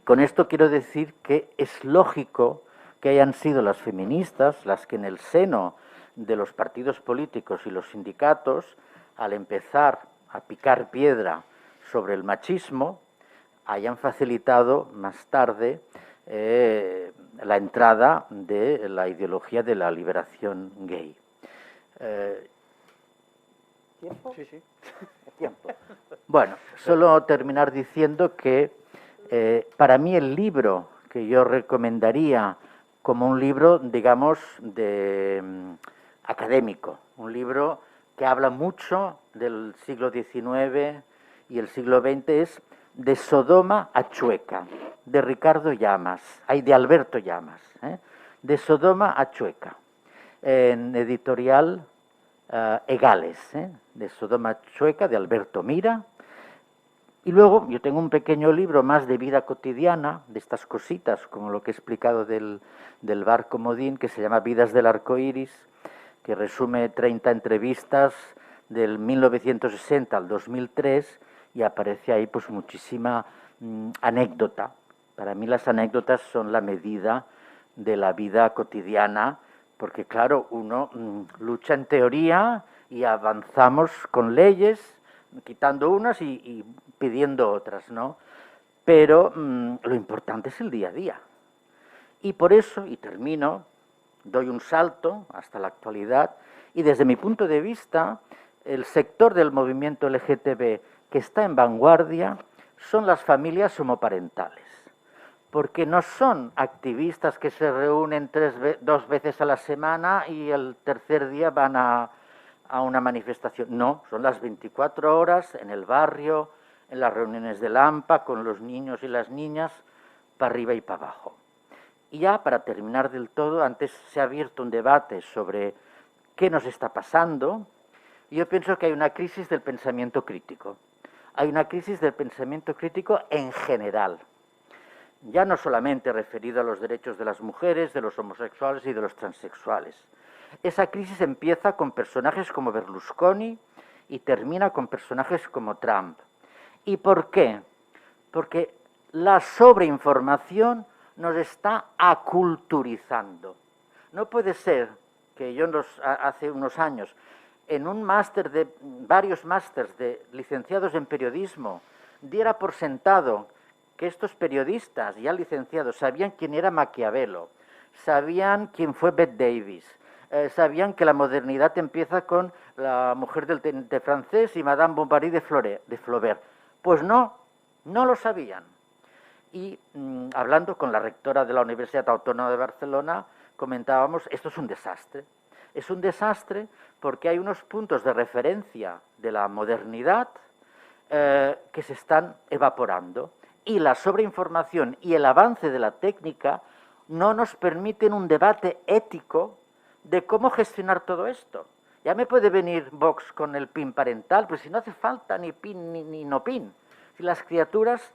con esto quiero decir que es lógico que hayan sido las feministas las que en el seno de los partidos políticos y los sindicatos, al empezar a picar piedra sobre el machismo, hayan facilitado más tarde la entrada de la ideología de la liberación gay. ¿Tiempo? Sí, sí. Tiempo. Bueno, solo terminar diciendo que para mí el libro que yo recomendaría como un libro, digamos, académico, un libro que habla mucho del siglo XIX y el siglo XX, es De Sodoma a Chueca, de Ricardo Llamas, de Alberto Llamas, De Sodoma a Chueca, en editorial Egales, De Sodoma a Chueca, de Alberto Mira. Y luego yo tengo un pequeño libro más de vida cotidiana, de estas cositas, como lo que he explicado del bar Comodín, que se llama Vidas del Arco Iris, que resume 30 entrevistas del 1960 al 2003, y aparece ahí pues muchísima anécdota. Para mí las anécdotas son la medida de la vida cotidiana, porque claro, uno lucha en teoría y avanzamos con leyes, quitando unas y pidiendo otras, ¿no? Pero lo importante es el día a día. Y por eso, y termino, doy un salto hasta la actualidad, y desde mi punto de vista, el sector del movimiento LGTB que está en vanguardia son las familias homoparentales, porque no son activistas que se reúnen 2 veces a la semana y el tercer día van a una manifestación. No, son las 24 horas en el barrio, en las reuniones del AMPA, con los niños y las niñas, para arriba y para abajo. Y ya para terminar del todo, antes se ha abierto un debate sobre qué nos está pasando. Yo pienso que hay una crisis del pensamiento crítico. Hay una crisis del pensamiento crítico en general. Ya no solamente referido a los derechos de las mujeres, de los homosexuales y de los transexuales. Esa crisis empieza con personajes como Berlusconi y termina con personajes como Trump. ¿Y por qué? Porque la sobreinformación nos está aculturizando. No puede ser que yo hace unos años, en un varios másters de licenciados en periodismo, diera por sentado que estos periodistas ya licenciados sabían quién era Maquiavelo, sabían quién fue Bette Davis, sabían que la modernidad empieza con la mujer del teniente francés y Madame Bovary de Flaubert. Pues no lo sabían. Y hablando con la rectora de la Universidad Autónoma de Barcelona, comentábamos, esto es un desastre. Es un desastre porque hay unos puntos de referencia de la modernidad que se están evaporando. Y la sobreinformación y el avance de la técnica no nos permiten un debate ético de cómo gestionar todo esto. Ya me puede venir Vox con el PIN parental, pues si no hace falta ni PIN ni no PIN. Si las criaturas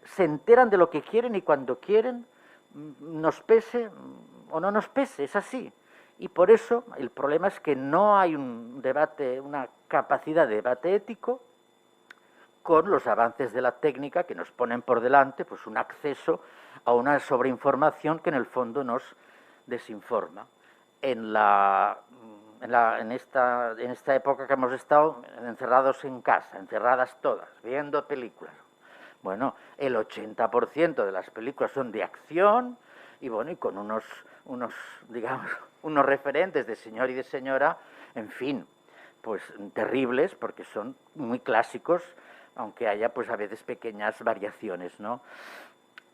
se enteran de lo que quieren y cuando quieren, nos pese o no nos pese, es así. Y por eso el problema es que no hay un debate, una capacidad de debate ético con los avances de la técnica que nos ponen por delante, pues un acceso a una sobreinformación que en el fondo nos desinforma. En esta época que hemos estado encerrados en casa, encerradas todas, viendo películas. Bueno, el 80% de las películas son de acción y bueno, y con unos referentes de señor y de señora, en fin, pues terribles, porque son muy clásicos, aunque haya pues a veces pequeñas variaciones, ¿no?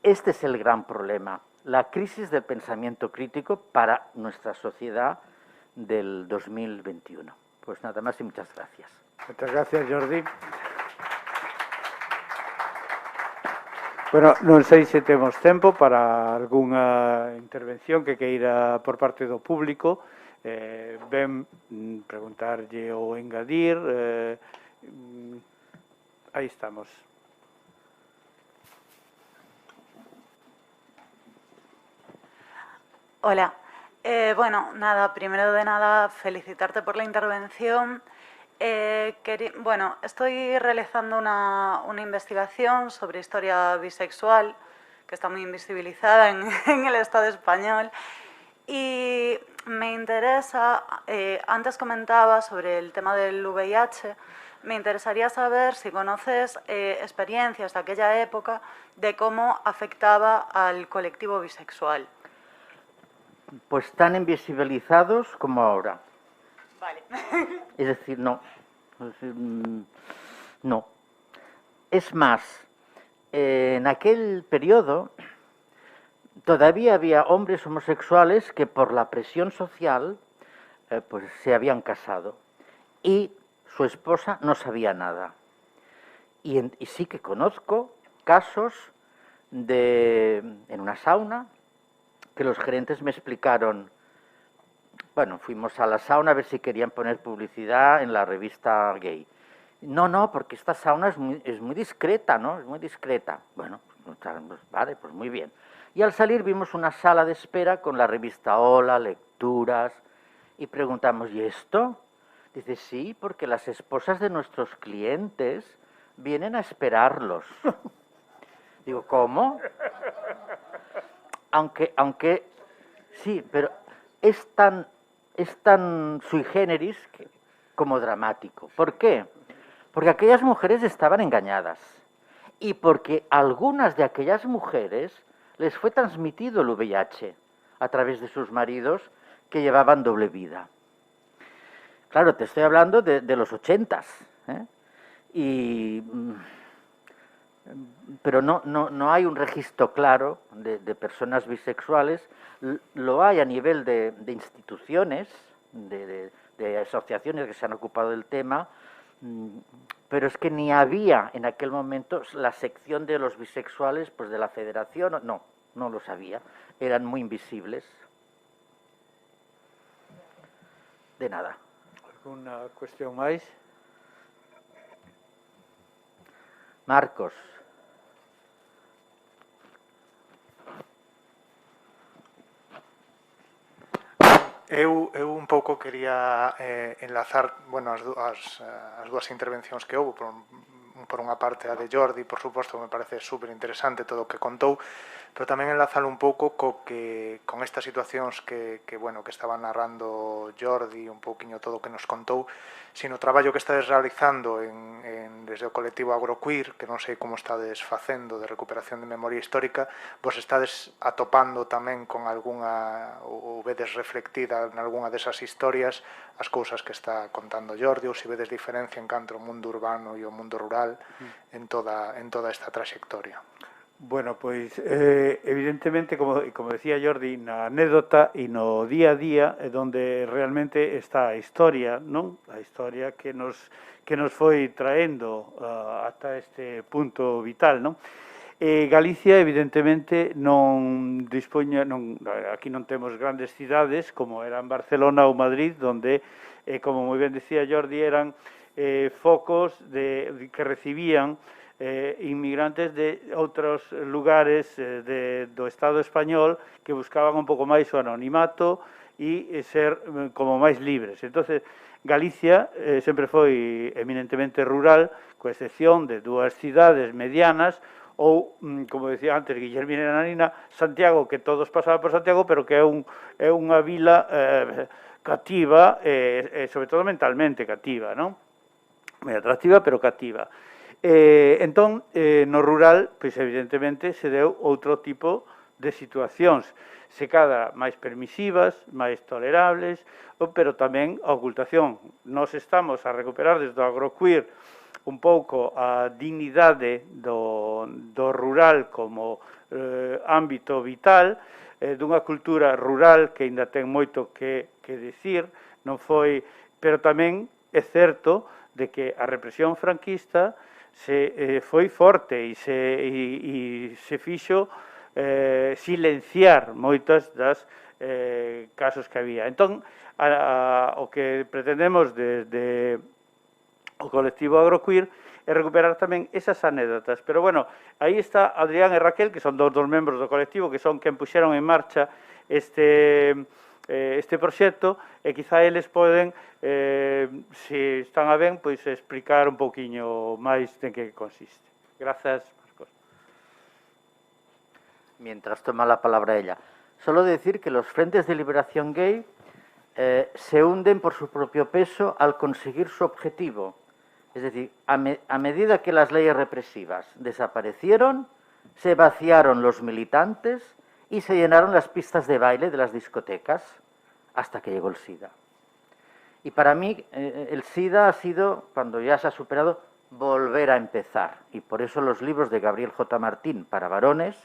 Este es el gran problema, la crisis del pensamiento crítico para nuestra sociedad del 2021. Pues nada más y muchas gracias. Muchas gracias, Jordi. Bueno, non sei se temos tempo para algunha intervención que queira por parte do público. Ben preguntarlle ou engadir. Aí estamos. Hola. Bueno, nada, primero de nada, felicitarte por la intervención. Bueno, estoy realizando una investigación sobre historia bisexual, que está muy invisibilizada en el Estado español. Y me interesa, antes comentaba sobre el tema del VIH, me interesaría saber si conoces experiencias de aquella época de cómo afectaba al colectivo bisexual. Pues tan invisibilizados como ahora. Vale. Es decir, no. No. Es más, en aquel periodo todavía había hombres homosexuales que por la presión social pues se habían casado y su esposa no sabía nada. Y sí que conozco casos en una sauna que los gerentes me explicaron. Bueno, fuimos a la sauna a ver si querían poner publicidad en la revista gay. No, porque esta sauna es muy discreta, ¿no? Es muy discreta. Bueno, pues, vale, pues muy bien. Y al salir vimos una sala de espera con la revista Hola, lecturas, y preguntamos, ¿y esto? Dice, sí, porque las esposas de nuestros clientes vienen a esperarlos. Digo, ¿cómo? Aunque sí, pero es tan sui generis como dramático. ¿Por qué? Porque aquellas mujeres estaban engañadas y porque a algunas de aquellas mujeres les fue transmitido el VIH a través de sus maridos que llevaban doble vida. Claro, te estoy hablando de los 80s, ¿eh? Pero no hay un registro claro de personas bisexuales. Lo hay a nivel de instituciones, de asociaciones que se han ocupado del tema, pero es que ni había en aquel momento la sección de los bisexuales pues de la federación, no lo sabía, eran muy invisibles. De nada. Alguna cuestión máis? Marcos. Eu un pouco quería enlazar, bueno, as dúas intervencións que houve, por unha parte a de Jordi, por suposto, me parece super interesante todo o que contou, pero tamén enlazalo un pouco con estas situacións que estaba narrando Jordi, un pouquiño todo o que nos contou, sino o traballo que estades realizando desde o colectivo Agroqueer, que non sei como estades facendo de recuperación de memoria histórica, vos estades atopando tamén con algunha, ou vedes reflectida en algunha desas historias as cousas que está contando Jordi, ou se vedes diferencia en canto ao mundo urbano e o mundo rural en toda esta trayectoria. Bueno, pois evidentemente, como decía Jordi, na anécdota e no día a día é onde realmente está a historia, non? A historia que nos foi traendo ata este punto vital, non? Galicia, evidentemente, non dispoña, aquí non temos grandes cidades como eran Barcelona ou Madrid, onde, como moi ben decía Jordi, eran focos que recibían inmigrantes de outros lugares do Estado español que buscaban un pouco máis o anonimato e ser como máis libres. Entonces, Galicia sempre foi eminentemente rural, coa excepción de dúas cidades medianas, ou, como decía antes Guillermina e Nanina, Santiago, que todos pasaban por Santiago, pero que é unha vila cativa, sobre todo mentalmente cativa, non? Moi atractiva, pero cativa. Entón, no rural, pois evidentemente, se deu outro tipo de situacións, se cadra máis permisivas, máis tolerables, pero tamén a ocultación. Nós estamos a recuperar desde o Agroqueer un pouco a dignidade do rural como ámbito vital, dunha cultura rural que aínda ten moito que dicir, non foi, pero tamén é certo de que a represión franquista foi forte e se fixo silenciar moitas das casos que había. Entón, o que pretendemos desde o colectivo Agroqueer é recuperar tamén esas anécdotas. Pero, bueno, aí está Adrián e Raquel, que son dos membros do colectivo, que son quen puxeron en marcha este proxecto, e quizá eles poden, se están a ben, pois explicar un pouquiño máis de que consiste. Grazas, Marcos. Mientras toma la palabra ella. Solo decir que los frentes de liberación gay se hunden por su propio peso al conseguir su objetivo. Es decir, a medida que las leyes represivas desaparecieron, se vaciaron los militantes y se llenaron las pistas de baile de las discotecas hasta que llegó el SIDA. Y para mí el SIDA ha sido, cuando ya se ha superado, volver a empezar. Y por eso los libros de Gabriel J. Martín para varones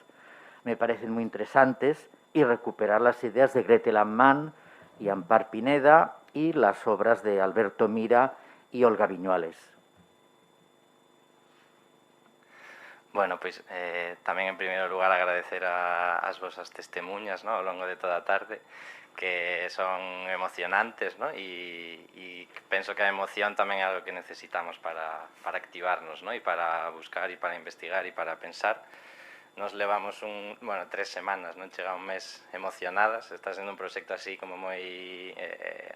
me parecen muy interesantes, y recuperar las ideas de Gretel Ammann y Ampar Pineda y las obras de Alberto Mira y Olga Viñuales. Bueno, pois tamén en primeiro lugar agradecer as vosas testemunhas, ¿no?, ao longo de toda a tarde, que son emocionantes, ¿no?, e penso que a emoción tamén é algo que necesitamos para activarnos, ¿no?, e para buscar e para investigar e para pensar. Nos levamos 3 semanas, non chega un mes, emocionadas. Está sendo un proxecto así como moi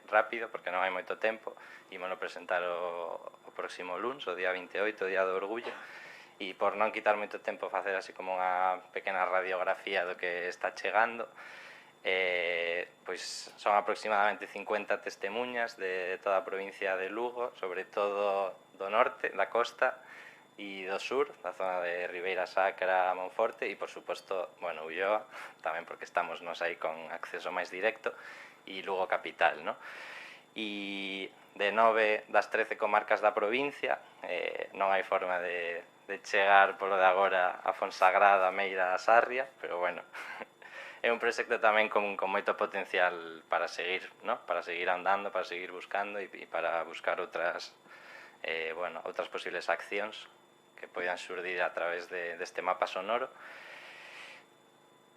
rápido, porque non hai moito tempo. Ímonos presentar o próximo luns, o día 28, o día do Orgullo, e por non quitar moito tempo facer así como unha pequena radiografía do que está chegando, pois son aproximadamente 50 testemunhas de toda a provincia de Lugo, sobre todo do norte, da costa, e do sur, da zona de Ribeira Sacra, Monforte, e por suposto, bueno, Ulloa, tamén porque estamos nos aí con acceso máis directo, e Lugo capital, ¿no? E de 9 das 13 comarcas da provincia, non hai forma de chegar polo de agora a Fonsagrada, Meira, a Sarria, pero bueno, é un proxecto tamén con moito potencial para seguir, ¿no?, para seguir andando, para seguir buscando e para buscar outras posibles accións que poidan xurdir a través deste mapa sonoro.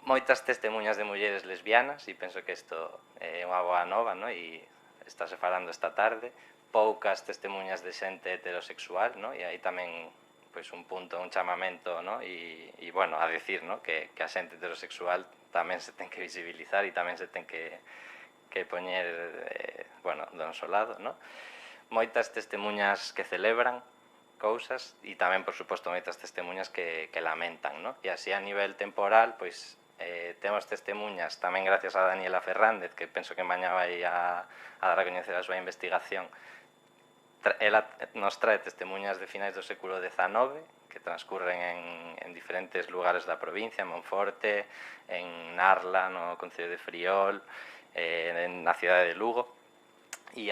Moitas testemunhas de mulleres lesbianas, e penso que isto é unha boa nova, ¿no?, e estáse falando esta tarde, poucas testemunhas de xente heterosexual, ¿no? E aí tamén pois un punto, un chamamento, ¿no? E bueno, a decir, ¿no? que a xente heterosexual tamén se ten que visibilizar e tamén se ten que poñer, bueno, do noso lado, ¿no? Moitas testemuñas que celebran cousas e tamén, por suposto, moitas testemuñas que lamentan, ¿no? E así a nivel temporal, pois, temos testemuñas tamén gracias a Daniela Fernández, que penso que mañá vai a dar a coñecer a súa investigación. Ela nos trae testemuñas de finais do século XIX que transcurren en diferentes lugares da provincia, en Monforte, en Narla, no Concello de Friol, na cidade de Lugo, e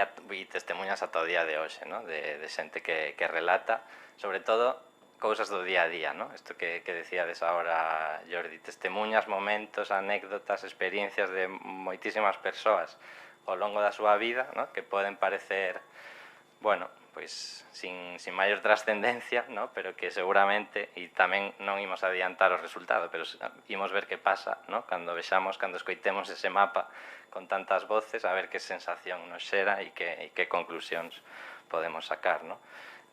testemuñas ata o día de hoxe, ¿no? de xente que relata, sobre todo, cousas do día a día, ¿no? Isto que decíades agora, Jordi, testemuñas, momentos, anécdotas, experiencias de moitísimas persoas ao longo da súa vida, ¿no? Que poden parecer, bueno, pois sin maior trascendencia, ¿no? Pero que seguramente, e tamén non imos adiantar o resultado, pero imos ver que pasa, ¿no? Cando vexamos, cando escoitemos ese mapa con tantas voces, a ver que sensación nos xera e que conclusións podemos sacar, ¿no?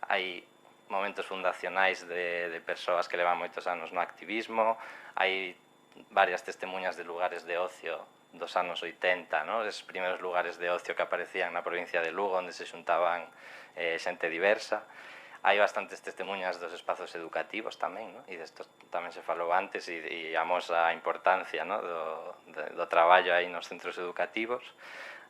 Hai momentos fundacionais de persoas que levan moitos anos no activismo, hai varias testemuñas de lugares de ocio dos anos 80, ¿no? Esos primeiros lugares de ocio que aparecían na provincia de Lugo, onde se xuntaban xente diversa. Hai bastantes testemuñas dos espazos educativos tamén, ¿no? E desto tamén se falou antes e amosa a importancia, ¿no? do traballo aí nos centros educativos.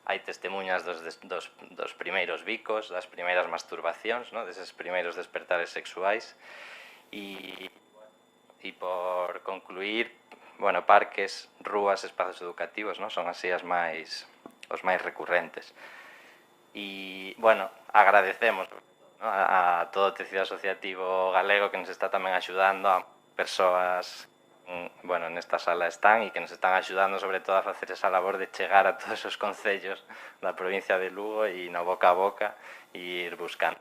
Hai testemuñas dos primeiros bicos, das primeiras masturbacións, ¿no? Deses primeiros despertares sexuais. E por concluir, bueno, parques, rúas, espazos educativos, ¿no? Son así os máis recurrentes. E, bueno, agradecemos, ¿no? a todo o tecido asociativo galego que nos está tamén axudando, a persoas, bueno, nesta sala están e que nos están axudando sobre todo a facer esa labor de chegar a todos os concellos da provincia de Lugo e no boca a boca e ir buscando,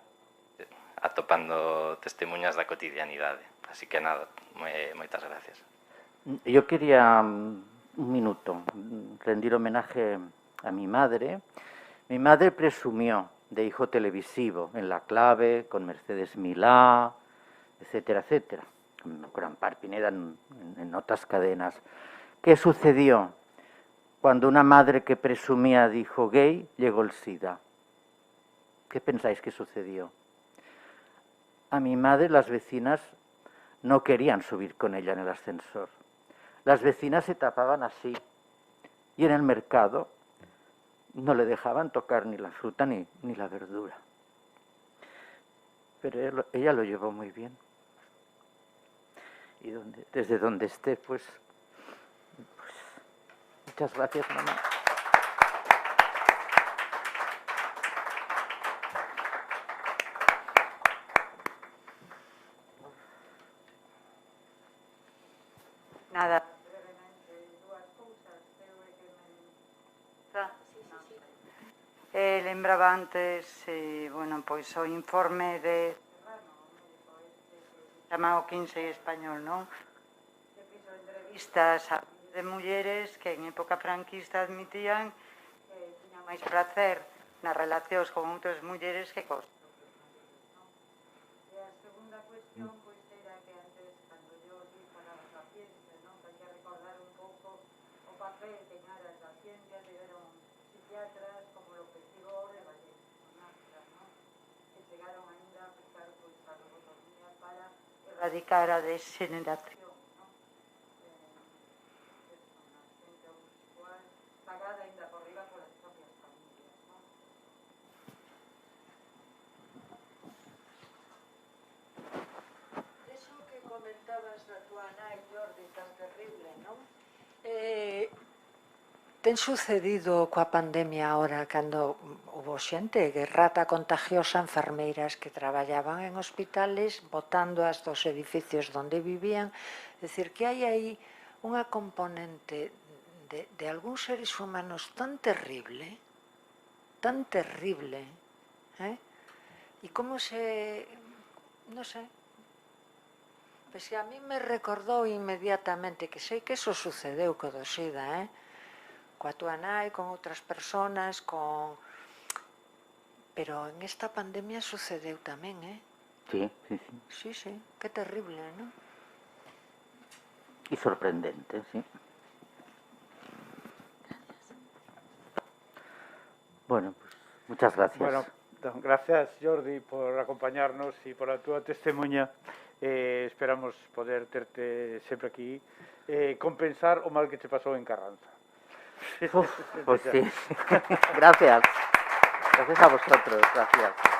atopando testemuñas da cotidianidade. Así que nada, moitas gracias. Yo quería un minuto rendir homenaje a mi madre. Mi madre presumió de hijo televisivo en La Clave, con Mercedes Milá, etcétera, etcétera, con Ampar Pineda en otras cadenas. ¿Qué sucedió? Cuando una madre que presumía de hijo gay, llegó el SIDA. ¿Qué pensáis que sucedió? A mi madre las vecinas no querían subir con ella en el ascensor. Las vecinas se tapaban así. Y en el mercado no le dejaban tocar ni la fruta ni la verdura. Pero ella lo llevó muy bien. Y desde donde esté, pues muchas gracias, mamá. Nada. Lembraba antes, bueno, pois o informe de chamado 15 español, non? Que fixo entrevistas a de mulleres que en época franquista admitían que tiñan máis placer nas relacións con outras mulleres que cos. E a segunda cuestión, pois, era que antes, cando yo di falaba da ciencia, non? Hai que recordar un pouco o papel que en aras da ciencia tiveron psiquiatras como López Igor e Vallejo, non? Que chegaron ainda a aplicar pois a lobotomía para erradicar a degeneración, non? Na xente homosexual pagada ainda por riba polas propias familias, non? Eso que comentabas da tua nai, Jordi, tan terrible, non? Ten sucedido coa pandemia ahora cando houve xente que rata contagiosa, enfermeiras que traballaban en hospitales botándoas dos edificios onde vivían, é dicir, que hai aí unha componente de algúns seres humanos tan terrible, e como se, non sei, pois que a mí me recordou inmediatamente que sei que eso sucedeu co do SIDA, coa tua nai, con outras persoas, pero en esta pandemia sucedeu tamén, Sí, sí, sí. Sí, sí, qué terrible, ¿no? Y sorprendente, sí. Bueno, pues muchas gracias. Bueno, gracias Jordi por acompañarnos y por a túa testemunha. Esperamos poder terte sempre aquí, compensar o mal que te pasou en Carranza. Uf, pues sí. Gracias. Gracias a vosotros, gracias.